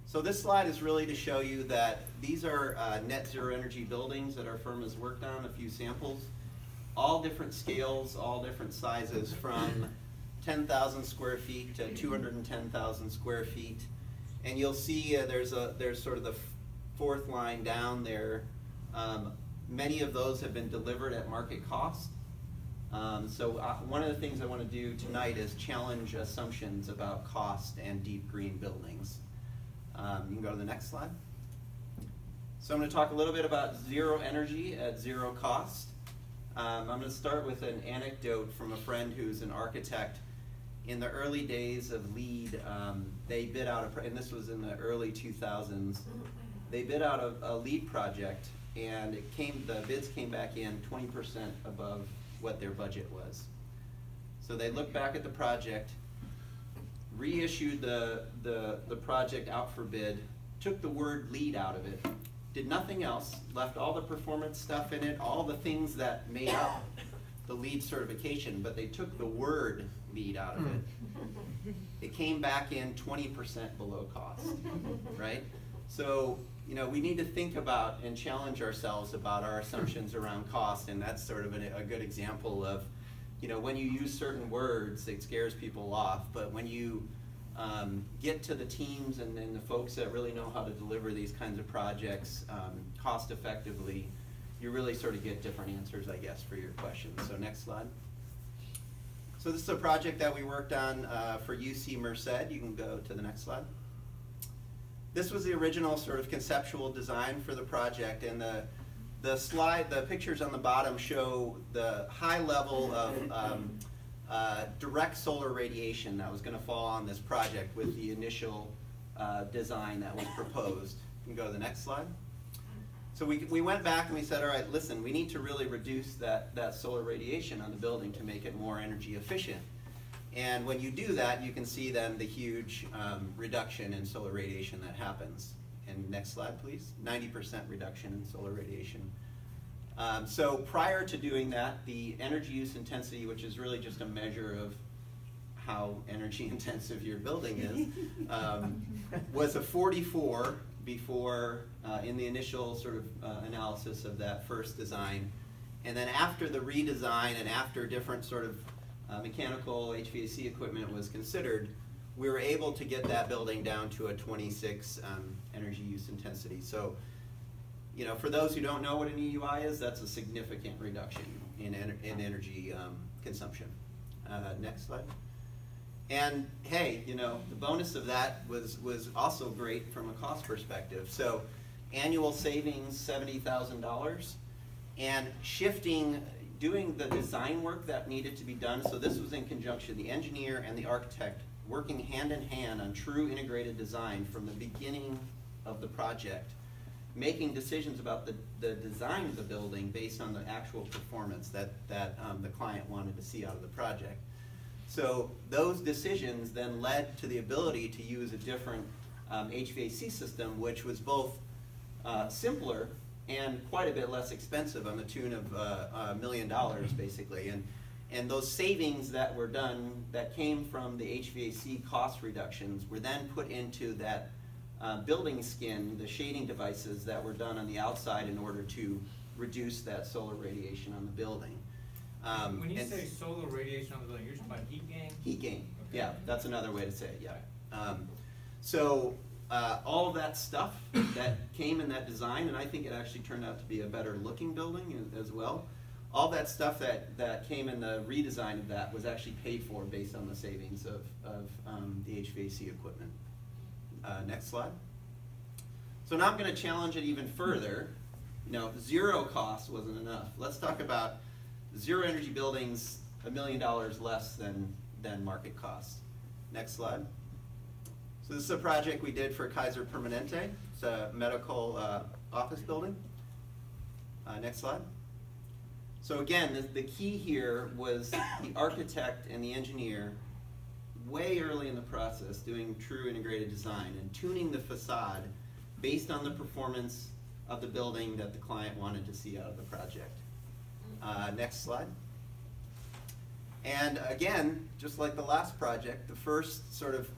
So this slide is really to show you that these are net zero energy buildings that our firm has worked on, a few samples, all different scales, all different sizes, from 10,000 square feet to 210,000 square feet. And you'll see there's sort of the fourth line down there. Many of those have been delivered at market cost. So one of the things I want to do tonight is challenge assumptions about cost and deep green buildings. You can go to the next slide. So I'm going to talk a little bit about zero energy at zero cost. I'm going to start with an anecdote from a friend who's an architect. In the early days of LEED, they bid out, and this was in the early 2000s, they bid out a LEED project, and the bids came back in 20% above what their budget was. So they looked back at the project, reissued the project out for bid, took the word LEED out of it, did nothing else, left all the performance stuff in it, all the things that made up the LEED certification, but they took the word LEED out of it. It came back in 20% below cost, right? So, you know, we need to think about and challenge ourselves about our assumptions around cost, and that's sort of a good example of, you know, when you use certain words, it scares people off, but when you get to the teams and the folks that really know how to deliver these kinds of projects cost effectively, you really sort of get different answers, I guess, for your questions. So next slide. So this is a project that we worked on for UC Merced. You can go to the next slide. This was the original sort of conceptual design for the project, and the pictures on the bottom show the high level of direct solar radiation that was going to fall on this project with the initial design that was proposed. You can go to the next slide. So we went back and we said, all right, listen, we need to really reduce that solar radiation on the building to make it more energy efficient. And when you do that, you can see then the huge reduction in solar radiation that happens. And next slide, please. 90% reduction in solar radiation. So prior to doing that, the energy use intensity, which is really just a measure of how energy intensive your building is, was a 44 before in the initial sort of analysis of that first design. And then after the redesign and after different sort of mechanical HVAC equipment was considered, we were able to get that building down to a 26 energy use intensity. So, you know, for those who don't know what an EUI is, that's a significant reduction in energy consumption. Next slide. And hey, you know, the bonus of that was also great from a cost perspective. So annual savings, $70,000, and doing the design work that needed to be done. So this was in conjunction, the engineer and the architect working hand in hand on true integrated design from the beginning of the project, making decisions about the design of the building based on the actual performance that the client wanted to see out of the project. So those decisions then led to the ability to use a different HVAC system, which was both simpler and quite a bit less expensive, on the tune of $1 million basically. And those savings that were done, that came from the HVAC cost reductions, were then put into that building skin, the shading devices that were done on the outside in order to reduce that solar radiation on the building. When you say solar radiation on the building, you're talking about heat gain? Heat gain, Okay. yeah, that's another way to say it, yeah. So all of that stuff that came in that design, and I think it actually turned out to be a better looking building as well, all that stuff that came in the redesign of that was actually paid for based on the savings of the HVAC equipment. Next slide. So now I'm going to challenge it even further. You know, zero cost wasn't enough. Let's talk about zero energy buildings, $1 million less than market cost. Next slide. So this is a project we did for Kaiser Permanente. It's a medical office building. Next slide. So again, the key here was the architect and the engineer way early in the process doing true integrated design and tuning the facade based on the performance of the building that the client wanted to see out of the project. Next slide. And again, just like the last project, the first sort of,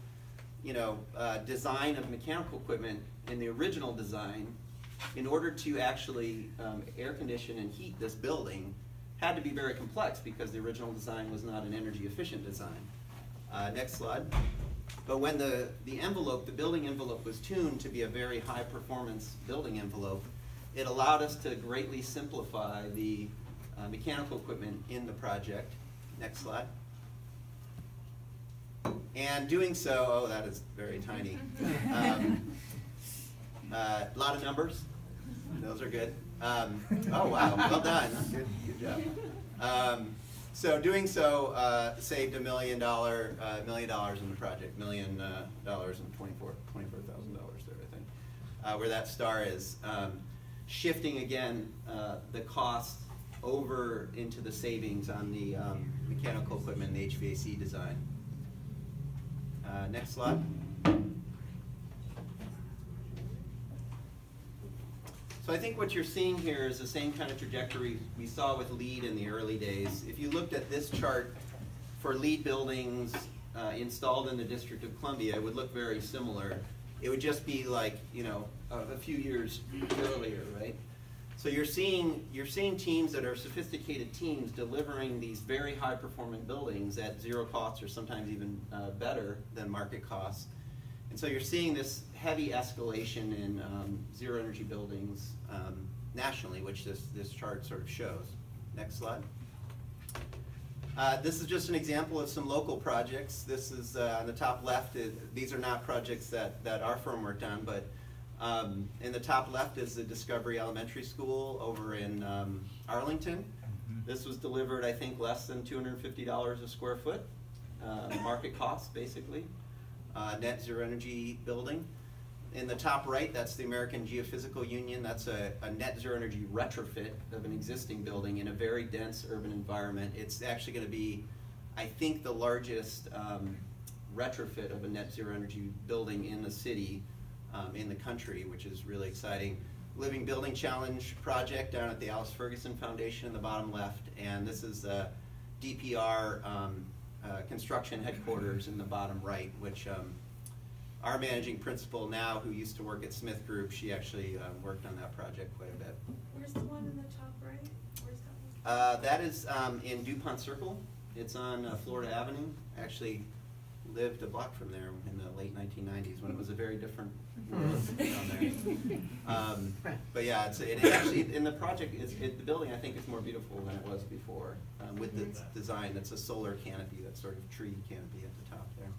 design of mechanical equipment in the original design, in order to actually air condition and heat this building, had to be very complex because the original design was not an energy efficient design. Next slide. But when the building envelope was tuned to be a very high performance building envelope, it allowed us to greatly simplify the mechanical equipment in the project. Next slide. And doing so, oh, that is very tiny. A lot of numbers. Those are good. Oh, wow, well done. Good job. So doing so saved $1 million in the project, $1 million and $24,000 there, I think, where that star is. Shifting again the cost over into the savings on the mechanical equipment and the HVAC design. Next slide. So I think what you're seeing here is the same kind of trajectory we saw with LEED in the early days. If you looked at this chart for LEED buildings installed in the District of Columbia, it would look very similar. It would just be like, a few years earlier, right? So you're seeing teams that are sophisticated teams delivering these very high performing buildings at zero cost or sometimes even better than market costs. And so you're seeing this heavy escalation in zero energy buildings nationally, which this chart sort of shows. Next slide. This is just an example of some local projects. This is on the top left. These are not projects that our firm worked on, but in the top left is the Discovery Elementary School over in Arlington. This was delivered, I think, less than $250 a square foot, market cost, basically. Net zero energy building. In the top right, that's the American Geophysical Union. That's a net zero energy retrofit of an existing building in a very dense urban environment. It's actually going to be, I think, the largest retrofit of a net zero energy building in the city, in the country, which is really exciting. Living Building Challenge project down at the Alice Ferguson Foundation in the bottom left, and this is the DPR construction headquarters in the bottom right, which our managing principal now, who used to work at Smith Group, she actually worked on that project quite a bit. Where's the one in the top right? Where's that one? That is in DuPont Circle. It's on Florida Avenue. Actually lived a block from there in the late 1990s when it was a very different world down there. But yeah, it actually, in the project, the building I think is more beautiful than it was before, with the design. It's a solar canopy, that sort of tree canopy at the top there.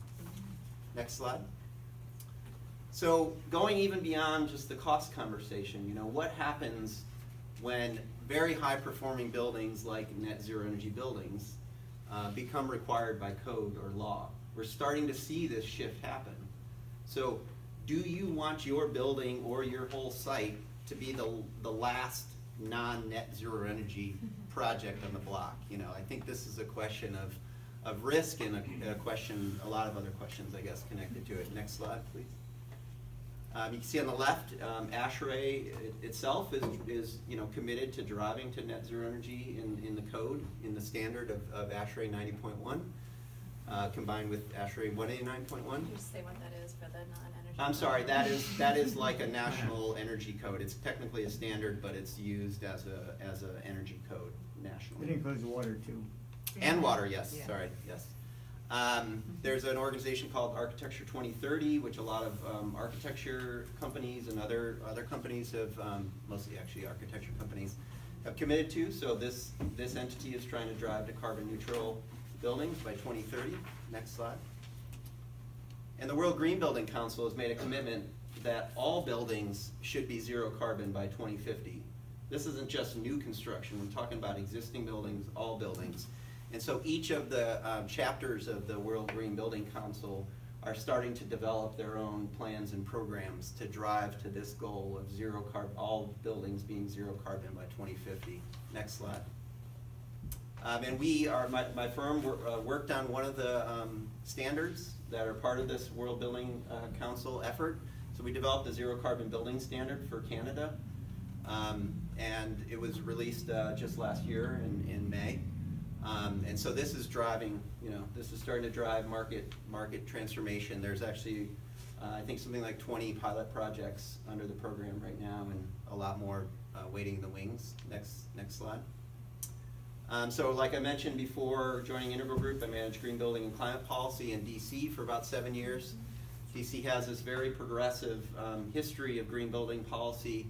Next slide. So going even beyond just the cost conversation, what happens when very high performing buildings like net zero energy buildings become required by code or law? We're starting to see this shift happen. So do you want your building or your whole site to be the last non-net zero energy project on the block? I think this is a question of risk and a lot of other questions, I guess, connected to it. Next slide, please. You can see on the left, ASHRAE itself is committed to driving to net zero energy in the code, in the standard of ASHRAE 90.1. Combined with ASHRAE 189.1. Can you just say what that is for the non-energy? I'm sorry, that is like a national energy code. It's technically a standard, but it's used as a energy code nationally. It includes water too. And water, yes. Yeah. Sorry, yes. There's an organization called Architecture 2030, which a lot of architecture companies and other companies have, mostly actually architecture companies, have committed to. So this entity is trying to drive to carbon neutral buildings by 2030. Next slide. And the World Green Building Council has made a commitment that all buildings should be zero carbon by 2050. This isn't just new construction. We're talking about existing buildings, all buildings. And so each of the chapters of the World Green Building Council are starting to develop their own plans and programs to drive to this goal of zero carbon, all buildings being zero carbon by 2050. Next slide. And we are, my firm worked on one of the standards that are part of this World Building Council effort. So we developed a zero carbon building standard for Canada. And it was released just last year in May. And so this is driving, this is starting to drive market transformation. There's actually, I think something like 20 pilot projects under the program right now, and a lot more waiting in the wings. Next slide. So like I mentioned before, joining Integral Group, I managed green building and climate policy in DC for about 7 years. DC has this very progressive history of green building policy,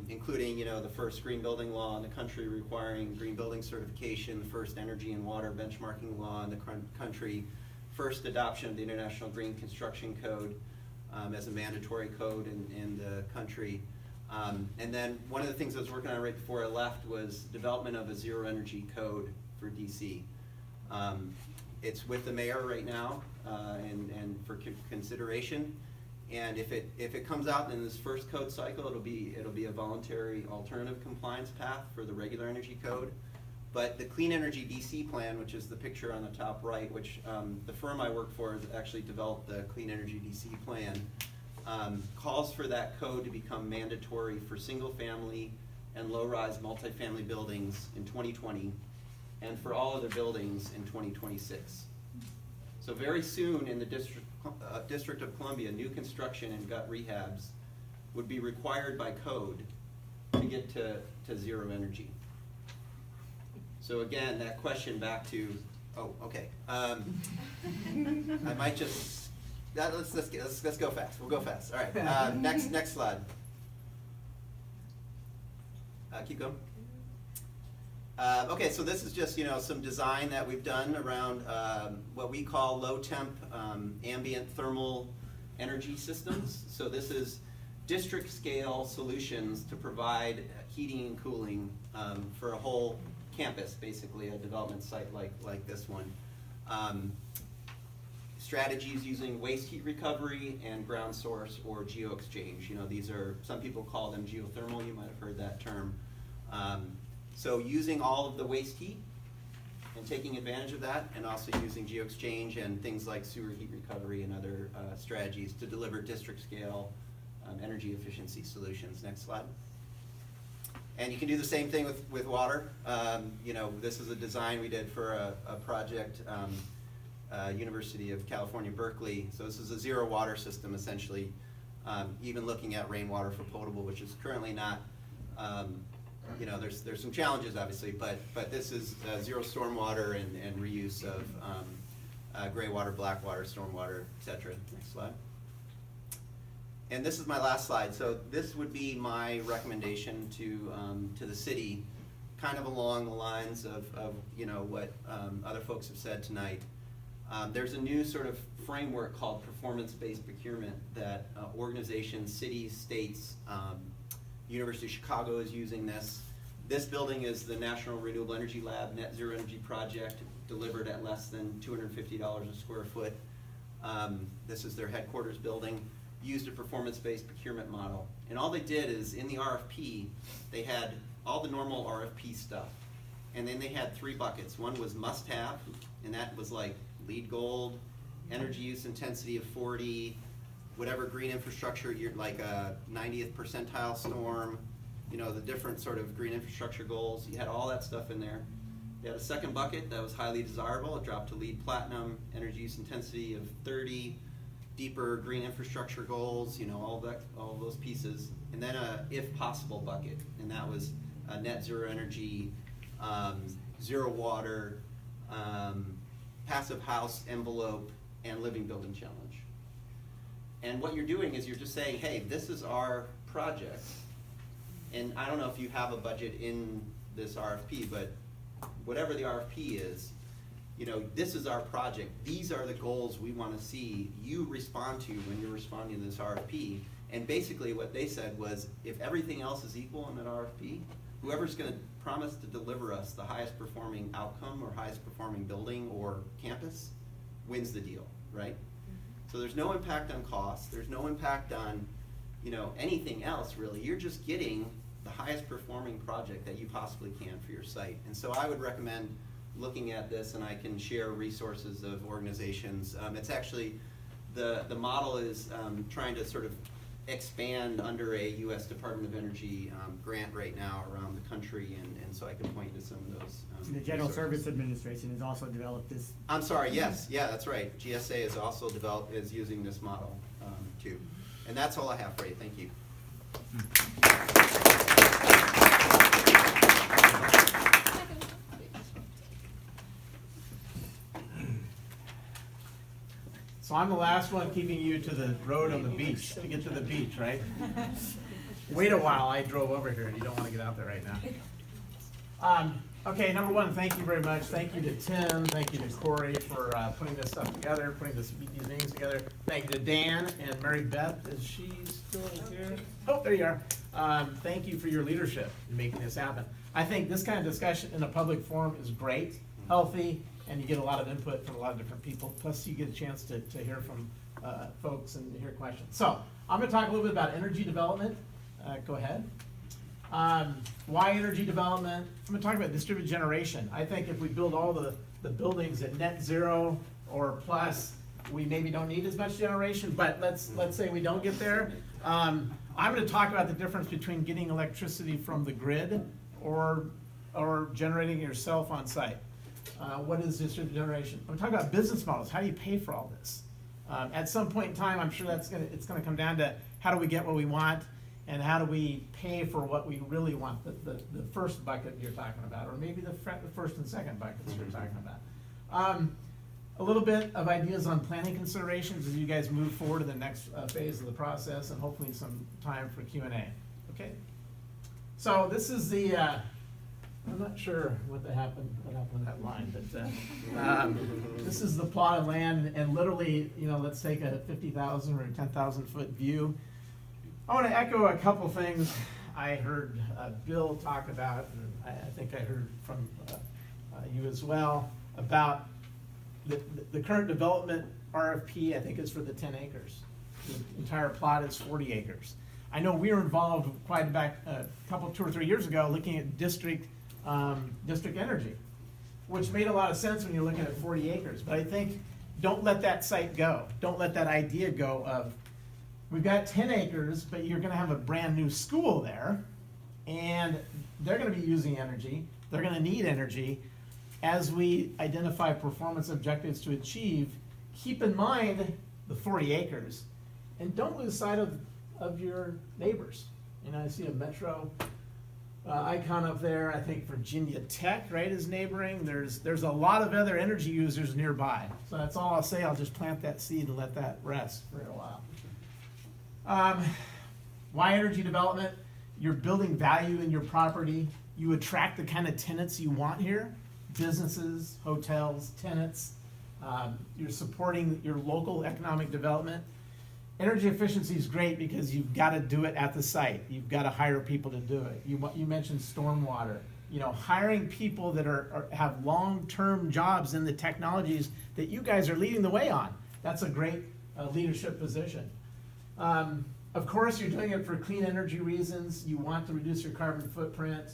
including the first green building law in the country requiring green building certification, the first energy and water benchmarking law in the country, first adoption of the International Green Construction Code as a mandatory code in the country. And then one of the things I was working on right before I left was development of a zero energy code for DC. It's with the mayor right now and for consideration. And if it comes out in this first code cycle, it'll be a voluntary alternative compliance path for the regular energy code. But the Clean Energy DC plan, which is the picture on the top right, which the firm I work for has actually developed the Clean Energy DC plan, calls for that code to become mandatory for single family and low-rise multifamily buildings in 2020 and for all other buildings in 2026. So very soon in the District of Columbia, new construction and gut rehabs would be required by code to get to zero energy. So again, that question back to, I might just, let's go fast. We'll go fast. All right. Next slide. Keep going. Okay, so this is just some design that we've done around what we call low temp ambient thermal energy systems. So this is district scale solutions to provide heating and cooling for a whole campus, basically a development site like this one. Strategies using waste heat recovery and ground source or geo-exchange. These are, some people call them geothermal, you might have heard that term. So using all of the waste heat and taking advantage of that, and also using geo-exchange and things like sewer heat recovery and other strategies to deliver district scale energy efficiency solutions. Next slide. And you can do the same thing with water. This is a design we did for a project, University of California, Berkeley. So this is a zero water system, essentially, even looking at rainwater for potable, which is currently not, there's some challenges, obviously, but this is zero stormwater and reuse of gray water, black water, stormwater, etc. Next slide. And this is my last slide. So this would be my recommendation to the city, kind of along the lines of what other folks have said tonight. There's a new sort of framework called performance-based procurement that organizations, cities, states, University of Chicago is using this. This building is the National Renewable Energy Lab Net Zero Energy Project, delivered at less than $250 a square foot. This is their headquarters building. Used a performance-based procurement model. And all they did is, in the RFP, they had all the normal RFP stuff. And then they had 3 buckets. One was must-have, and that was like LEED Gold, energy use intensity of 40, whatever green infrastructure, you're like a 90th percentile storm, the different sort of green infrastructure goals. You had all that stuff in there. They had a second bucket that was highly desirable. It dropped to LEED Platinum, energy use intensity of 30, deeper green infrastructure goals, all of those pieces. And then a if possible bucket, and that was a net zero energy, zero water, passive house envelope, and living building challenge. And what you're doing is you're just saying, hey, this is our project. And I don't know if you have a budget in this RFP, but whatever the RFP is, this is our project. These are the goals we want to see you respond to when you're responding to this RFP. And basically what they said was, if everything else is equal in an RFP, whoever's going to promise to deliver us the highest performing outcome or highest performing building or campus wins the deal, right? So there's no impact on cost, there's no impact on, you know, anything else really. You're just getting the highest performing project that you possibly can for your site. And so I would recommend looking at this, and I can share resources of organizations. It's actually, the model is trying to sort of expand under a U.S. Department of Energy grant right now around the country, and so I can point to some of those The General resources. Service Administration has also developed this. I'm sorry, yes, yeah, that's right. GSA is also is using this model too. And that's all I have for you, thank you. So I'm the last one keeping you to the road on the beach, to get to the beach, right? Wait a while, I drove over here, and you don't want to get out there right now. Okay, number one, thank you very much. Thank you to Tim, thank you to Corey for putting this stuff together, putting these meetings together. Thank you to Dan and Mary Beth, is she still here? Oh, there you are. Thank you for your leadership in making this happen. I think this kind of discussion in a public forum is great, healthy, and you get a lot of input from a lot of different people. Plus, you get a chance to hear from folks and hear questions. So, I'm going to talk a little bit about energy development. Go ahead. Why energy development? I'm going to talk about distributed generation. I think if we build all the buildings at net zero or plus, we maybe don't need as much generation. But let's say we don't get there. I'm going to talk about the difference between getting electricity from the grid or generating it yourself on site. What is distributed generation? I'm talking about business models. How do you pay for all this? At some point in time, I'm sure it's going to come down to how do we get what we want, and how do we pay for what we really want? The first bucket you're talking about, or maybe the first and second buckets you're talking about. A little bit of ideas on planning considerations as you guys move forward to the next phase of the process, and hopefully some time for Q&A. Okay. So this is the. I'm not sure what happened with that line, but this is the plot of land, and literally, you know, let's take a 50,000 or 10,000 foot view. I want to echo a couple things I heard Bill talk about, and I think I heard from you as well, about the current development RFP. I think is for the 10 acres. The entire plot is 40 acres. I know we were involved quite back a couple, 2 or 3 years ago, looking at district energy, which made a lot of sense when you're looking at 40 acres. But I think don't let that site go. Don't let that idea go of, we've got 10 acres, but you're going to have a brand new school there, and they're going to be using energy. They're going to need energy. As we identify performance objectives to achieve, keep in mind the 40 acres, and don't lose sight of your neighbors. You know, I see a Metro icon up there. I think Virginia Tech, right, is neighboring. There's a lot of other energy users nearby. So that's all I'll say. I'll just plant that seed and let that rest for a while. Why energy development? You're building value in your property. You attract the kind of tenants you want here. Businesses, hotels, tenants. You're supporting your local economic development. Energy efficiency is great because you've got to do it at the site. You've got to hire people to do it. You mentioned stormwater. You know, hiring people that have long-term jobs in the technologies that you guys are leading the way on. That's a great leadership position. Of course, you're doing it for clean energy reasons. You want to reduce your carbon footprint.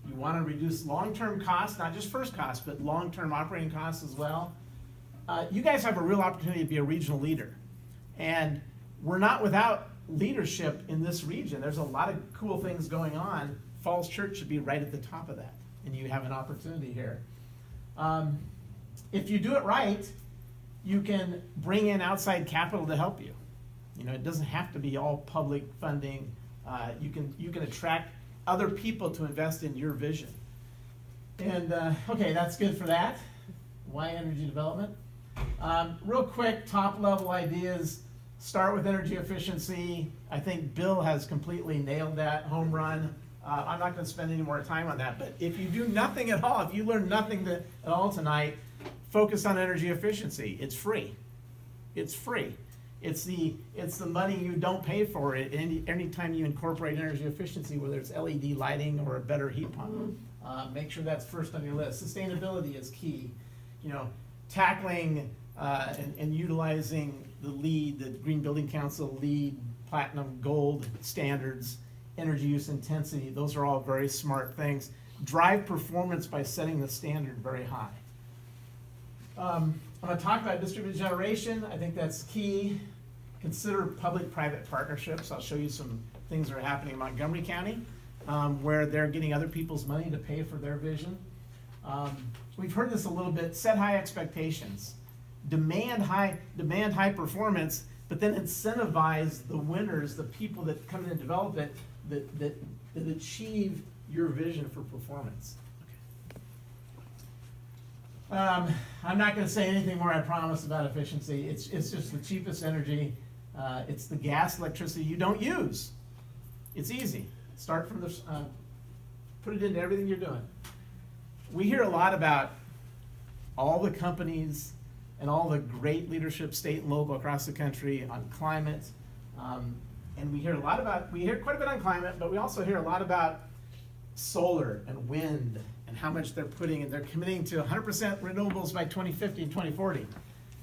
You want to reduce long-term costs, not just first costs, but long-term operating costs as well. You guys have a real opportunity to be a regional leader. And we're not without leadership in this region. There's a lot of cool things going on. Falls Church should be right at the top of that, and you have an opportunity here. If you do it right, you can bring in outside capital to help you. You know, it doesn't have to be all public funding. You can attract other people to invest in your vision. And okay, that's good for that. Why energy development? Real quick, top level ideas. Start with energy efficiency. I think Bill has completely nailed that home run. I'm not going to spend any more time on that, but if you do nothing at all, if you learn nothing at all tonight, focus on energy efficiency. It's free. It's free. It's the money you don't pay for it anytime you incorporate energy efficiency, whether it's LED lighting or a better heat pump. Make sure that's first on your list. Sustainability is key. You know, tackling and utilizing the Green Building Council LEED, Platinum, Gold standards, energy use intensity. Those are all very smart things. Drive performance by setting the standard very high. I'm going to talk about distributed generation. I think that's key. Consider public-private partnerships. I'll show you some things that are happening in Montgomery County where they're getting other people's money to pay for their vision. We've heard this a little bit. Set high expectations. Demand high performance, but then incentivize the winners, the people that come in and develop it, that achieve your vision for performance. I'm not going to say anything more, I promise, about efficiency. It's just the cheapest energy. It's the gas, electricity you don't use. It's easy. Start from the, put it into everything you're doing. We hear a lot about all the companies and all the great leadership, state and local, across the country on climate. And we hear quite a bit on climate, but we also hear a lot about solar and wind and how much they're putting in. They're committing to 100% renewables by 2050 and 2040.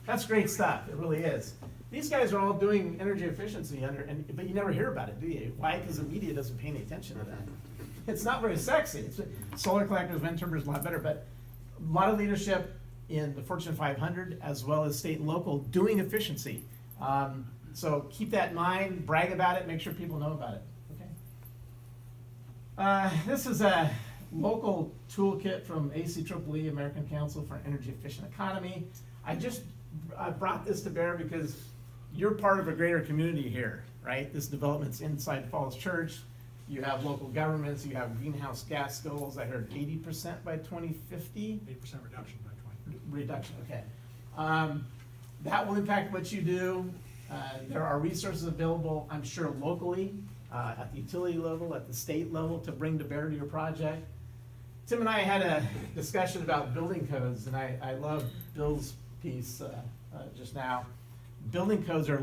That's great stuff, it really is. These guys are all doing energy efficiency but you never hear about it, do you? Why? Because the media doesn't pay any attention to that. It's not very sexy. Solar collectors, wind turbines, a lot better, but a lot of leadership in the Fortune 500 as well as state and local doing efficiency. So keep that in mind, brag about it, make sure people know about it. Okay. This is a local toolkit from ACEEE, American Council for Energy Efficient Economy. I brought this to bear because you're part of a greater community here, right? This development's inside Falls Church. You have local governments, you have greenhouse gas goals. I heard 80% by 2050. 8% reduction by 2050. Reduction, okay. That will impact what you do. There are resources available, I'm sure, locally, at the utility level, at the state level, to bring to bear to your project. Tim and I had a discussion about building codes, and I love Bill's piece just now. Building codes are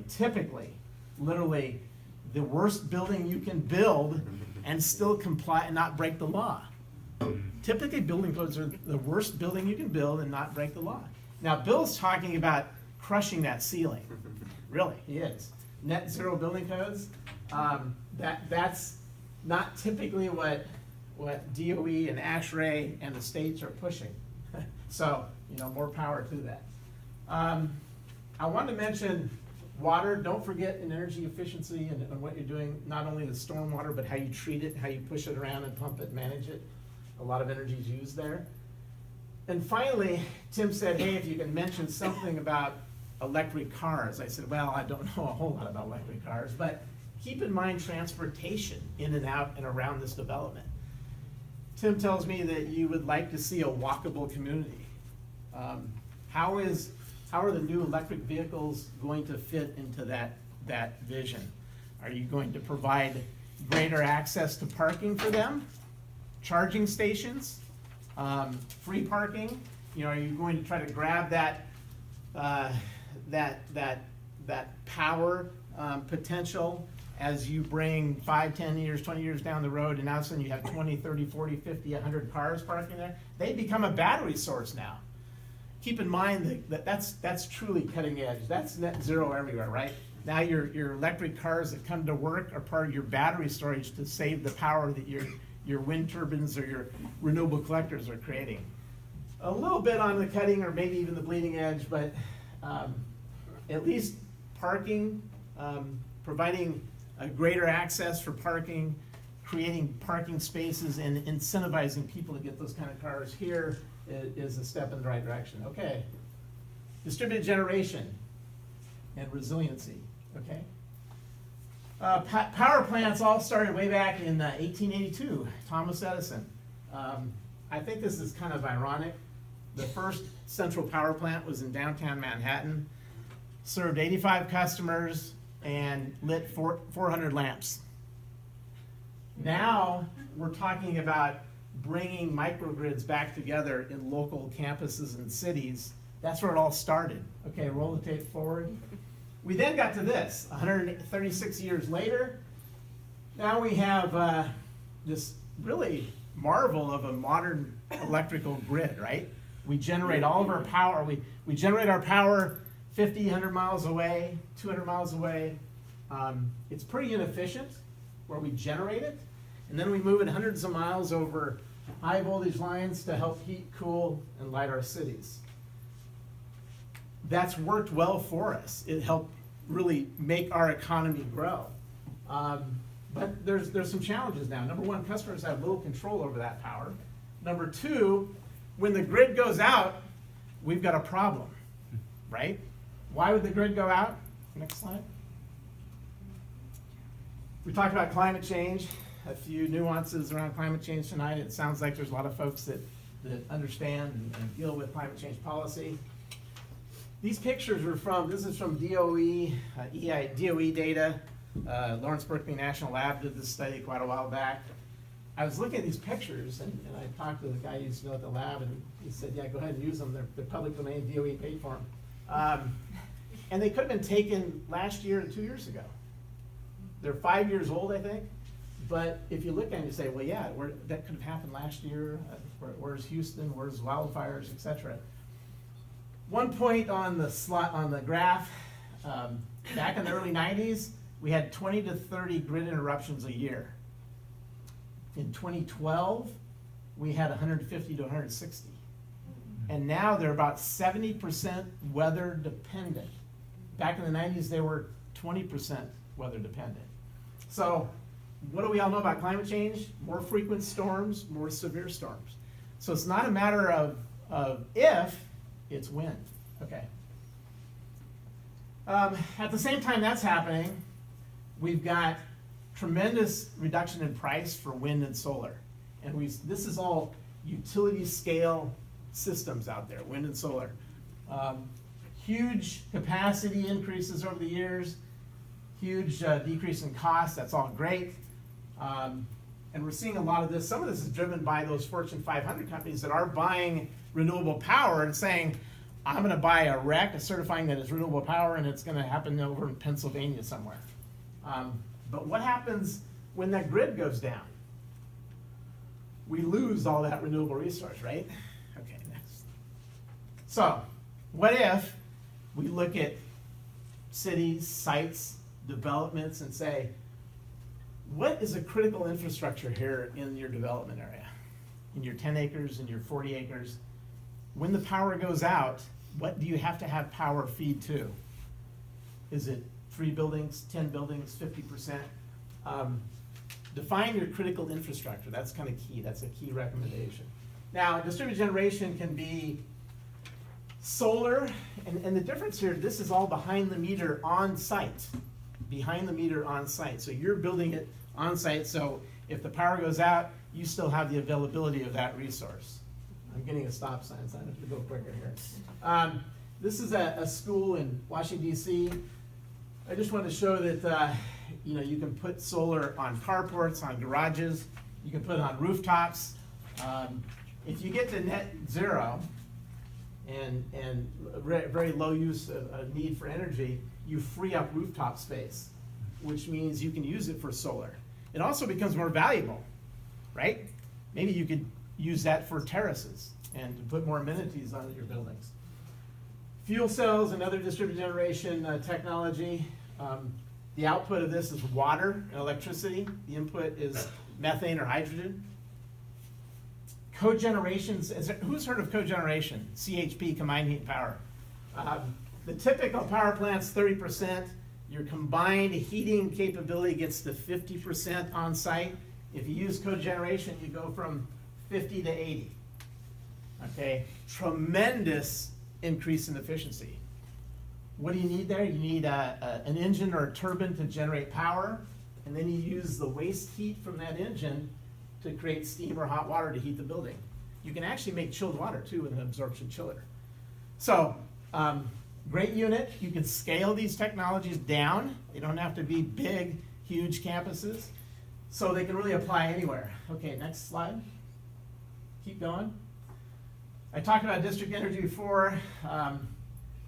typically, the worst building you can build and still comply and not break the law. Typically, building codes are the worst building you can build and not break the law. Now, Bill's talking about crushing that ceiling. Really, he is. Net zero building codes, that's not typically what DOE and ASHRAE and the states are pushing. So, more power to that. I want to mention water. Don't forget in energy efficiency and what you're doing, not only the stormwater, but how you treat it, how you push it around and pump it, manage it. A lot of energy is used there. And finally, Tim said, hey, if you can mention something about electric cars. I said, well, I don't know a whole lot about electric cars, but keep in mind transportation in and out and around this development. Tim tells me that you would like to see a walkable community. How are the new electric vehicles going to fit into that vision? Are you going to provide greater access to parking for them? Charging stations? Free parking? Are you going to try to grab that power potential as you bring 5, 10 years, 20 years down the road, and all of a sudden you have 20, 30, 40, 50, 100 cars parking there? They become a battery source now. Keep in mind that's truly cutting edge. That's net zero everywhere, right? Now your electric cars that come to work are part of your battery storage to save the power that your wind turbines or your renewable collectors are creating. A little bit on the cutting or maybe even the bleeding edge, but at least parking, providing a greater access for parking, creating parking spaces and incentivizing people to get those kind of cars here is a step in the right direction. Okay. Distributed generation and resiliency, okay? Power plants all started way back in 1882, Thomas Edison. I think this is kind of ironic. The first central power plant was in downtown Manhattan, served 85 customers, and lit 400 lamps. Now we're talking about bringing microgrids back together in local campuses and cities. That's where it all started. Okay, roll the tape forward. We then got to this, 136 years later. Now we have this really marvel of a modern electrical grid, right? We generate all of our power. We generate our power 50, 100 miles away, 200 miles away. It's pretty inefficient where we generate it, and then we move it hundreds of miles over high voltage lines to help heat, cool, and light our cities. That's worked well for us. It helped really make our economy grow. But there's some challenges now. Number one, customers have little control over that power. Number two, when the grid goes out, we've got a problem, right? Why would the grid go out? Next slide. We talked about climate change, a few nuances around climate change tonight. It sounds like there's a lot of folks that understand and deal with climate change policy. These pictures are this is from DOE, DOE data. Lawrence Berkeley National Lab did this study quite a while back. I was looking at these pictures, and I talked to the guy who used to know at the lab, and he said, yeah, go ahead and use them. They're public domain, DOE paid for them. And they could have been taken last year and 2 years ago. They're 5 years old, I think. But if you look at it, you say, well, yeah, that could have happened last year. Where's Houston? Where's wildfires, et cetera? One point on the graph, back in the early 90s, we had 20 to 30 grid interruptions a year. In 2012, we had 150 to 160. And now they're about 70% weather dependent. Back in the 90s, they were 20% weather dependent. So what do we all know about climate change? More frequent storms, more severe storms. So it's not a matter of if, it's when. Okay. At the same time that's happening, we've got tremendous reduction in price for wind and solar. And this is all utility scale systems out there, wind and solar. Huge capacity increases over the years, huge decrease in cost, that's all great. And we're seeing a lot of this. Some of this is driven by those Fortune 500 companies that are buying renewable power and saying, I'm going to buy a REC, certifying that it's renewable power, and it's going to happen over in Pennsylvania somewhere. But what happens when that grid goes down? We lose all that renewable resource, right? Okay, next. So, what if we look at cities, sites, developments, and say, what is a critical infrastructure here in your development area? In your 10 acres, in your 40 acres? When the power goes out, what do you have to have power feed to? Is it 3 buildings, 10 buildings, 50%? Define your critical infrastructure. That's kind of key. That's a key recommendation. Now, distributed generation can be solar, and the difference here, this is all behind the meter on site. Behind the meter on site. So you're building it on site, so if the power goes out, you still have the availability of that resource. I'm getting a stop sign, so I have to go quicker here. This is a school in Washington, D.C. I just want to show that you can put solar on carports, on garages, you can put it on rooftops. If you get to net zero and very low use of need for energy, you free up rooftop space, which means you can use it for solar. It also becomes more valuable, right? Maybe you could use that for terraces and to put more amenities on your buildings. Fuel cells and other distributed generation technology. The output of this is water and electricity. The input is methane or hydrogen. Cogeneration, who's heard of cogeneration? CHP, combined heat and power. The typical power plant's 30%. Your combined heating capability gets to 50% on site. If you use cogeneration, you go from 50 to 80. Okay, tremendous increase in efficiency. What do you need there? You need an engine or a turbine to generate power, and then you use the waste heat from that engine to create steam or hot water to heat the building. You can actually make chilled water too with an absorption chiller. So, great unit. You can scale these technologies down. They don't have to be big, huge campuses. So they can really apply anywhere. Okay, next slide. Keep going. I talked about district energy before.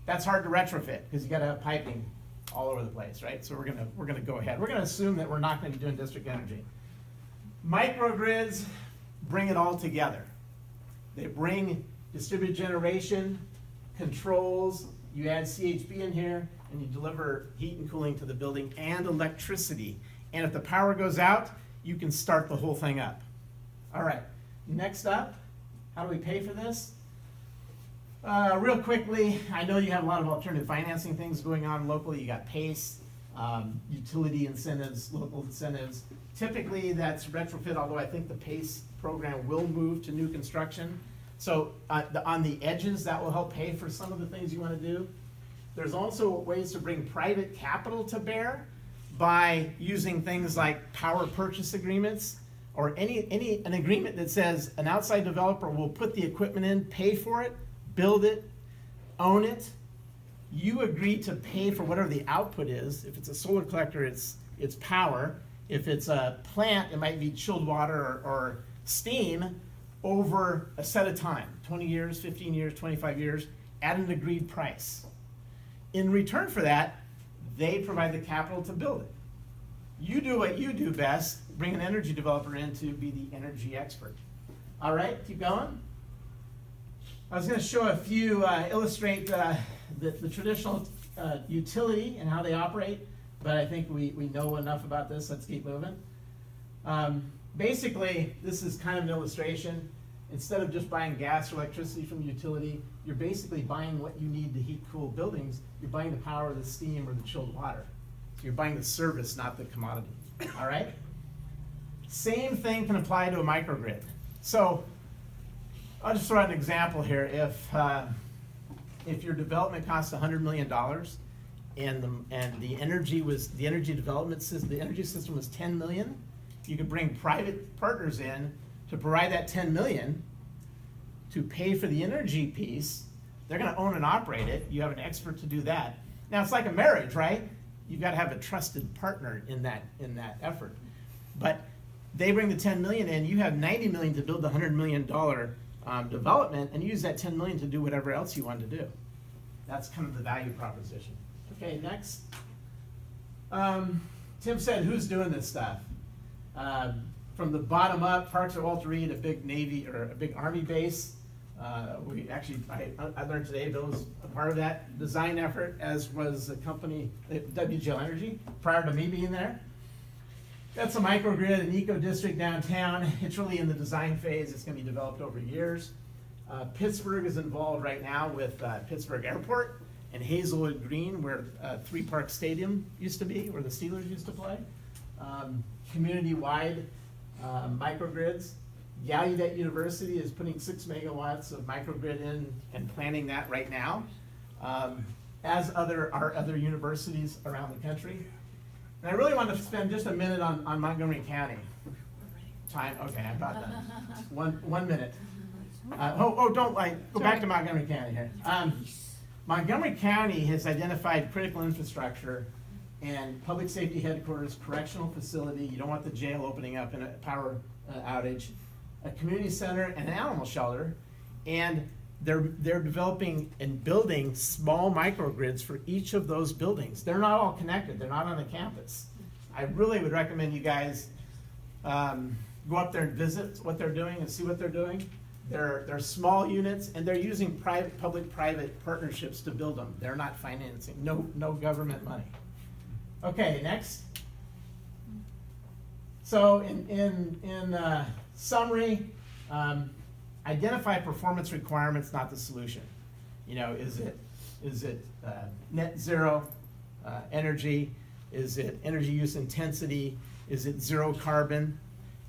That's hard to retrofit because you got to have piping all over the place, right? So we're gonna go ahead. We're gonna assume that we're not going to be doing district energy. Microgrids bring it all together. They bring distributed generation, controls, you add CHP in here, and you deliver heat and cooling to the building and electricity. And if the power goes out, you can start the whole thing up. All right, next up, how do we pay for this? Real quickly, I know you have a lot of alternative financing things going on locally. You got PACE, utility incentives, local incentives. Typically, that's retrofit, although I think the PACE program will move to new construction. So on the edges, that will help pay for some of the things you want to do. There's also ways to bring private capital to bear by using things like power purchase agreements, or an agreement that says an outside developer will put the equipment in, pay for it, build it, own it. You agree to pay for whatever the output is. If it's a solar collector, it's power. If it's a plant, it might be chilled water or steam over a set of time, 20 years, 15 years, 25 years, at an agreed price. In return for that, they provide the capital to build it. You do what you do best, bring an energy developer in to be the energy expert. All right, keep going. I was going to show a few, illustrate the traditional utility and how they operate, but I think we know enough about this. Let's keep moving. Basically, this is kind of an illustration. Instead of just buying gas or electricity from the utility, you're basically buying what you need to heat, cool buildings. You're buying the power, the steam, or the chilled water. So you're buying the service, not the commodity. All right? Same thing can apply to a microgrid. So I'll just throw out an example here. If your development costs $100 million and the energy development system, the energy system was 10 million, you could bring private partners in to provide that 10 million to pay for the energy piece. They're going to own and operate it. You have an expert to do that. Now it's like a marriage, right? You've got to have a trusted partner in that effort. But they bring the 10 million in. You have 90 million to build the $100 million development, and use that 10 million to do whatever else you want to do. That's kind of the value proposition. Okay, next. Tim said, who's doing this stuff? From the bottom up, Parks at Walter Reed, a big Navy or a big Army base. I learned today Bill was a part of that design effort, as was the company WGL Energy prior to me being there. That's a microgrid, an eco district downtown. It's really in the design phase. It's going to be developed over years. Pittsburgh is involved right now with Pittsburgh Airport and Hazelwood Green, where Three Park Stadium used to be, where the Steelers used to play. Community-wide microgrids. Gallaudet University is putting 6 megawatts of microgrid in and planning that right now, as are other universities around the country. And I really want to spend just a minute on Montgomery County. Time, okay, I'm about done. One minute. Go back to Montgomery County here. Montgomery County has identified critical infrastructure and public safety headquarters, correctional facility. You don't want the jail opening up in a power outage. A community center and an animal shelter, and they're developing and building small microgrids for each of those buildings. They're not all connected. They're not on a campus. I really would recommend you guys go up there and visit what they're doing and see what they're doing. They're small units, and they're using public-private partnerships to build them. They're not financing. No government money. Okay, next. So in summary, identify performance requirements, not the solution. You know, is it net zero energy? Is it energy use intensity? Is it zero carbon?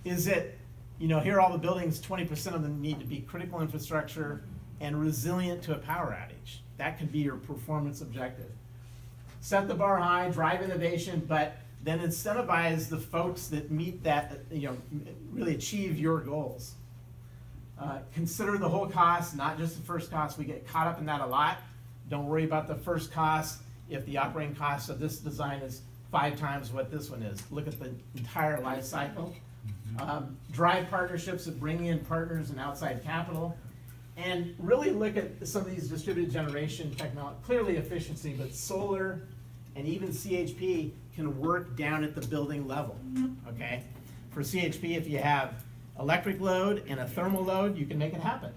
Is it, here are all the buildings, 20% of them need to be critical infrastructure and resilient to a power outage. That could be your performance objective. Set the bar high, drive innovation, but then incentivize the folks that meet that, really achieve your goals. Consider the whole cost, not just the first cost. We get caught up in that a lot. Don't worry about the first cost if the operating cost of this design is 5 times what this one is. Look at the entire life cycle. Drive partnerships that bring in partners and outside capital. And really look at some of these distributed generation technology. Clearly efficiency, but solar and even CHP can work down at the building level, okay? For CHP, if you have electric load and a thermal load, you can make it happen.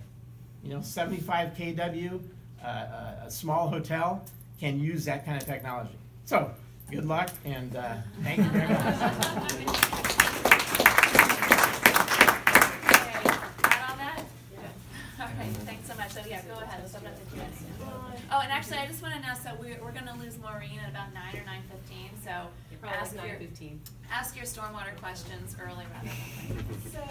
75 kW, a small hotel can use that kind of technology. So, good luck, and thank you very much. Got all that? All right, thanks so much. So yeah, go ahead, let's open up the Q&A. Oh, and actually, I just want to announce that we're going to lose Maureen at about 9 or 9:15, so ask your stormwater questions early rather than late. So,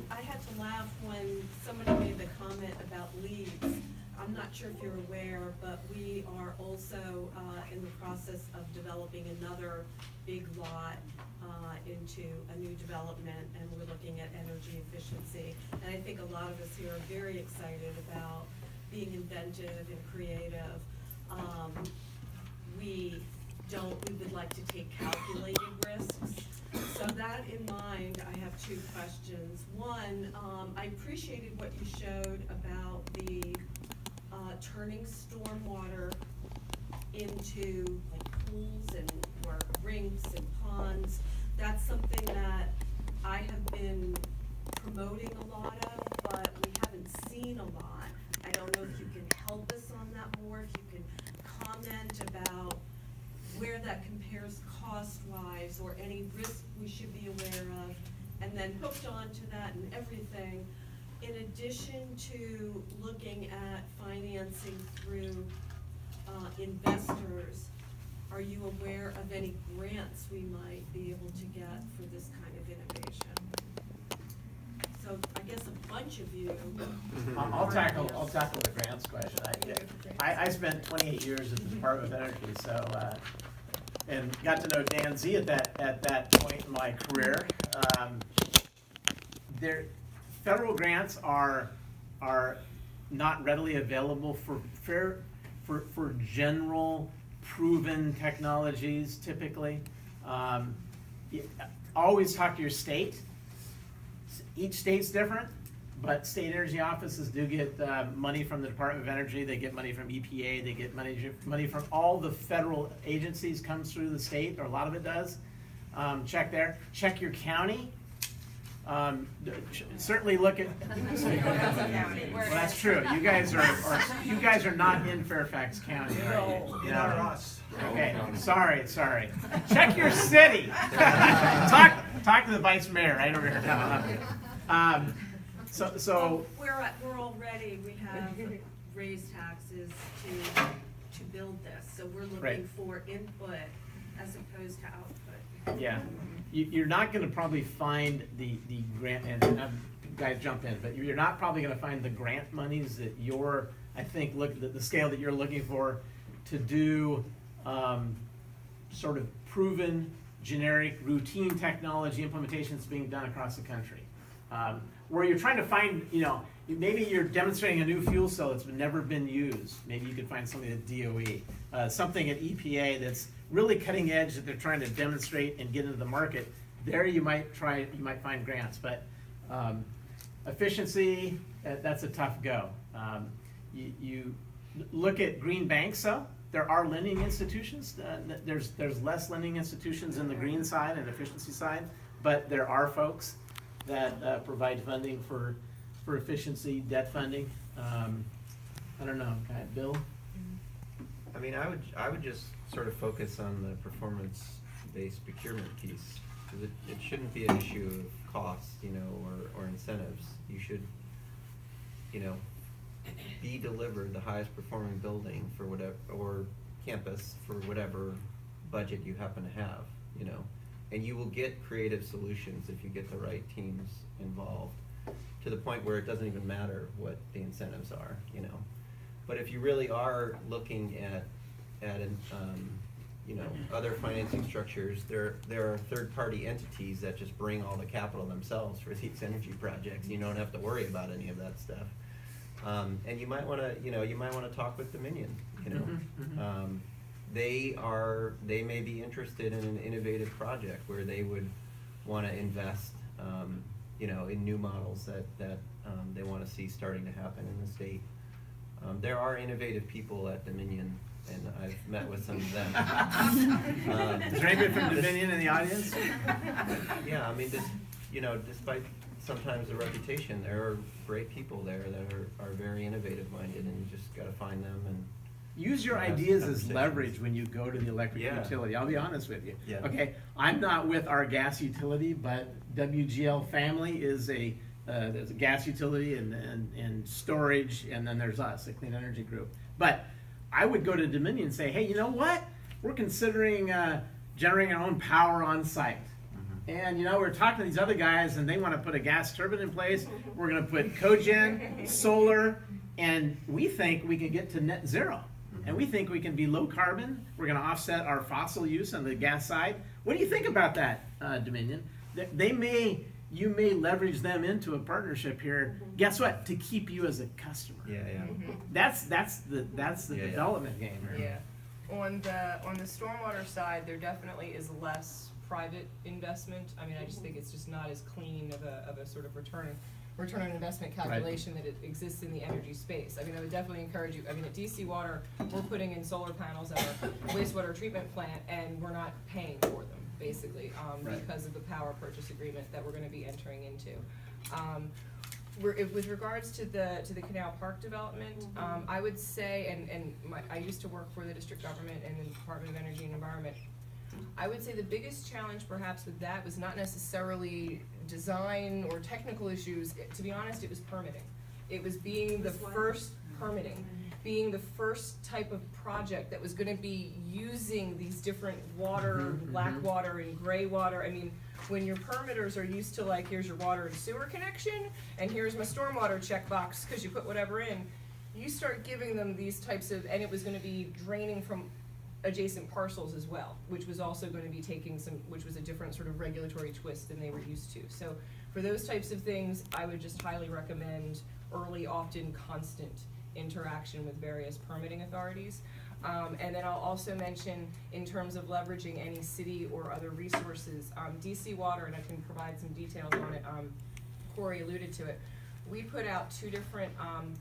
I had to laugh when somebody made the comment about leads. I'm not sure if you're aware, but we are also, in the process of developing another big lot, into a new development, and we're looking at energy efficiency. And I think a lot of us here are very excited about being inventive and creative. We would like to take calculated risks. So that in mind, I have two questions. One, I appreciated what you showed about the turning stormwater into like pools and or rinks and ponds. That's something that I have been promoting a lot of, but we haven't seen a lot. I don't know if you can help us on that more, if you can comment about where that compares cost-wise or any risk we should be aware of. And then hooked on to that and everything, in addition to looking at financing through investors, are you aware of any grants we might be able to get for this kind of innovation? So I guess a bunch of you. I'll tackle the grants question. I spent 28 years at the Department of Energy, so and got to know Dan Z at that point in my career. Federal grants are not readily available for general proven technologies typically. Always talk to your state. Each state's different, but state energy offices do get money from the Department of Energy. They get money from EPA. They get money from all the federal agencies comes through the state, or a lot of it does. Check there. Check your county. Certainly look at. Well, that's true. You guys are not in Fairfax County, are you? You are us. Okay. Sorry. Check your city. Talk to the vice mayor right over here. So we're already, we have raised taxes to build this, so we're looking for input as opposed to output. Yeah, you're not going to probably find the grant, and guys jump in, but you're not probably going to find the grant monies that I think look at the scale that you're looking for to do sort of proven, generic, routine technology implementations being done across the country. Where you're trying to find, maybe you're demonstrating a new fuel cell that's never been used. Maybe you could find something at DOE, something at EPA that's really cutting edge that they're trying to demonstrate and get into the market. There you might find grants, but efficiency, that's a tough go. You look at green banks, though. There are lending institutions. There's less lending institutions in the green side and efficiency side, but there are folks that provide funding for efficiency, debt funding. I don't know, Bill? I mean, I would just sort of focus on the performance-based procurement piece, because it shouldn't be an issue of cost, or incentives. You should, be delivered the highest performing building for whatever, or campus for whatever budget you happen to have, and you will get creative solutions if you get the right teams involved, to the point where it doesn't even matter what the incentives are, But if you really are looking at other financing structures, there are third-party entities that just bring all the capital themselves for these energy projects. You don't have to worry about any of that stuff. And you might want to talk with Dominion. They may be interested in an innovative project where they would want to invest, in new models that they want to see starting to happen in the state. There are innovative people at Dominion, and I've met with some of them. Is there anybody from Dominion in the audience? Yeah, I mean, despite sometimes the reputation. There are great people there that are very innovative minded, and you just gotta find them and. Use your have ideas as conversations. leverage when you go to the electric Yeah. utility. I'll be honest with you. Yeah. Okay, I'm not with our gas utility, but WGL Family is there's a gas utility and storage, and then there's us, a clean energy group. But I would go to Dominion and say, hey, you know what? We're considering generating our own power on site. And, we're talking to these other guys, and they want to put a gas turbine in place. We're going to put cogen, solar, and we think we can get to net zero. And we think we can be low carbon. We're going to offset our fossil use on the gas side. What do you think about that, Dominion? You may leverage them into a partnership here. Guess what? To keep you as a customer. Yeah, yeah. That's the development game here. Yeah. On the stormwater side, there definitely is less private investment. I mean, I just think it's just not as clean of a sort of return on investment calculation that it exists in the energy space. I mean, I would definitely encourage you. I mean, at DC Water, we're putting in solar panels at our wastewater treatment plant, and we're not paying for them, basically, because of the power purchase agreement that we're going to be entering into. With regards to the Canal Park development, I would say, I used to work for the district government and the Department of Energy and Environment. I would say the biggest challenge perhaps with that was not necessarily design or technical issues. To be honest, it was permitting. It was being the first permitting, being the first type of project that was going to be using these different water, black water and gray water. I mean, when your permitters are used to, like, here's your water and sewer connection, and here's my stormwater checkbox because you put whatever in, you start giving them these types of, and it was going to be draining from adjacent parcels as well, which was also going to be taking which was a different sort of regulatory twist than they were used to. So for those types of things, I would just highly recommend early, often constant interaction with various permitting authorities. And then I'll also mention, in terms of leveraging any city or other resources, DC Water, and I can provide some details on it, Corey alluded to it. We put out 2 different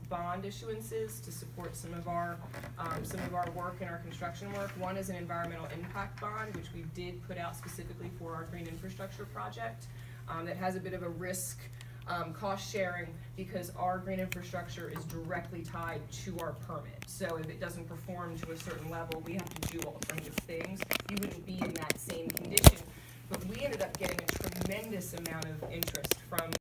bond issuances to support some of our work and our construction work. One is an environmental impact bond, which we did put out specifically for our green infrastructure project, that has a bit of a risk cost sharing, because our green infrastructure is directly tied to our permit. So if it doesn't perform to a certain level, we have to do alternative things. You wouldn't be in that same condition. But we ended up getting a tremendous amount of interest from